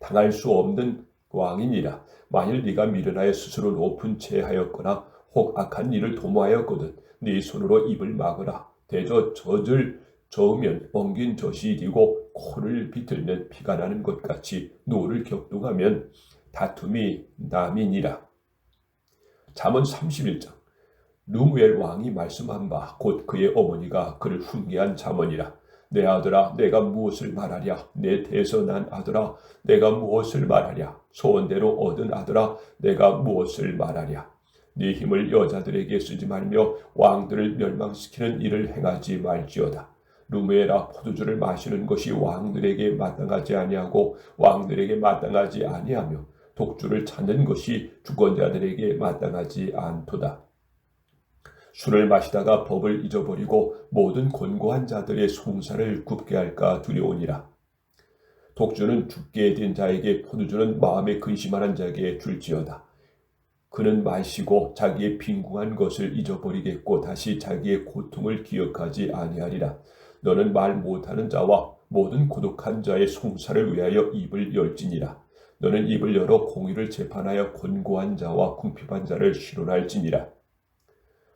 당할 수 없는 왕이니라. 만일 네가 미련하여 스스로 높은 채 하였거나 혹 악한 일을 도모하였거든 네 손으로 입을 막으라. 대저 젖을 저으면 엉긴 젖이 되고 코를 비틀면 피가 나는 것 같이 노를 격동하면 다툼이 남이니라. 잠언 31장. 누무엘 왕이 말씀한 바 곧 그의 어머니가 그를 훈계한 잠언이라. 내 아들아 내가 무엇을 말하랴. 내 태에서 난 아들아 내가 무엇을 말하랴. 소원대로 얻은 아들아 내가 무엇을 말하랴. 네 힘을 여자들에게 쓰지 말며 왕들을 멸망시키는 일을 행하지 말지어다. 루무엘아 포도주를 마시는 것이 왕들에게 마땅하지 아니하고 왕들에게 마땅하지 아니하며 독주를 찾는 것이 주권자들에게 마땅하지 않도다. 술을 마시다가 법을 잊어버리고 모든 곤고한 자들의 송사를 굽게 할까 두려우니라. 독주는 죽게 된 자에게 포도주는 마음에 근심하는 자에게 줄지어다. 그는 마시고 자기의 빈궁한 것을 잊어버리겠고 다시 자기의 고통을 기억하지 아니하리라. 너는 말 못하는 자와 모든 고독한 자의 송사를 위하여 입을 열지니라. 너는 입을 열어 공의를 재판하여 곤고한 자와 궁핍한 자를 실현할지니라.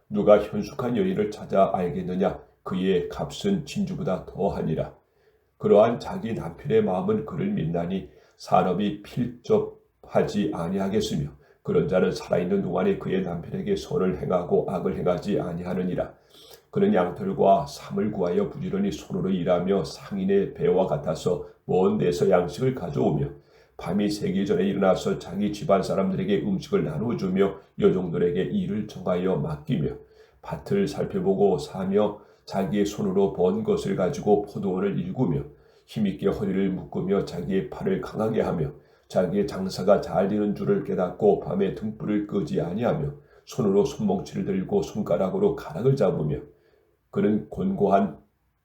누가 현숙한 여인을 찾아 알겠느냐. 그의 값은 진주보다 더하니라. 그러한 자기 남편의 마음은 그를 믿나니 산업이 필접하지 아니하겠으며 그런 자는 살아있는 동안에 그의 남편에게 선을 행하고 악을 행하지 아니하느니라. 그는 양털과 삼을 구하여 부지런히 손으로 일하며 상인의 배와 같아서 먼 데서 양식을 가져오며 밤이 새기 전에 일어나서 자기 집안 사람들에게 음식을 나눠주며 여종들에게 일을 정하여 맡기며 밭을 살펴보고 사며 자기의 손으로 번 것을 가지고 포도원을 일구며 힘있게 허리를 묶으며 자기의 팔을 강하게 하며 자기의 장사가 잘 되는 줄을 깨닫고 밤에 등불을 끄지 아니하며 손으로 손뭉치를 들고 손가락으로 가락을 잡으며 그는 곤고한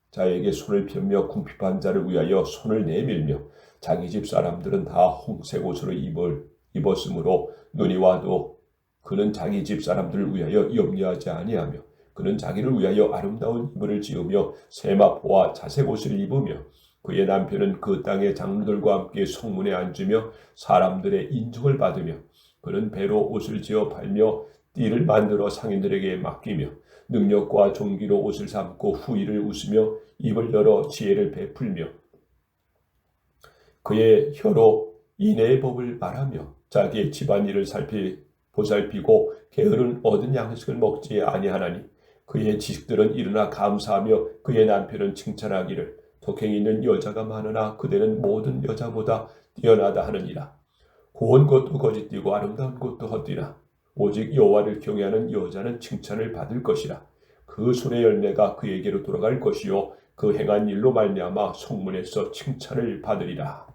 자에게 손을 펴며 궁핍한 자를 위하여 손을 내밀며 자기 집 사람들은 다 홍색 옷을 입었으므로 눈이 와도 그는 자기 집 사람들을 위하여 염려하지 아니하며 그는 자기를 위하여 아름다운 이불을 지으며 세마포와 자색 옷을 입으며 그의 남편은 그 땅의 장로들과 함께 성문에 앉으며 사람들의 인정을 받으며 그는 배로 옷을 지어 팔며 띠를 만들어 상인들에게 맡기며 능력과 종기로 옷을 삼고 후일을 웃으며 입을 열어 지혜를 베풀며 그의 혀로 인애의 법을 말하며 자기의 집안일을 보살피고 게으른 얻은 양식을 먹지 아니하나니 그의 지식들은 일어나 감사하며 그의 남편은 칭찬하기를 독행이 있는 여자가 많으나 그대는 모든 여자보다 뛰어나다 하느니라. 고운 것도 거짓되고 아름다운 것도 헛되나 오직 여호와를 경외하는 여자는 칭찬을 받을 것이라. 그 손의 열매가 그에게로 돌아갈 것이요 그 행한 일로 말미암아 성문에서 칭찬을 받으리라.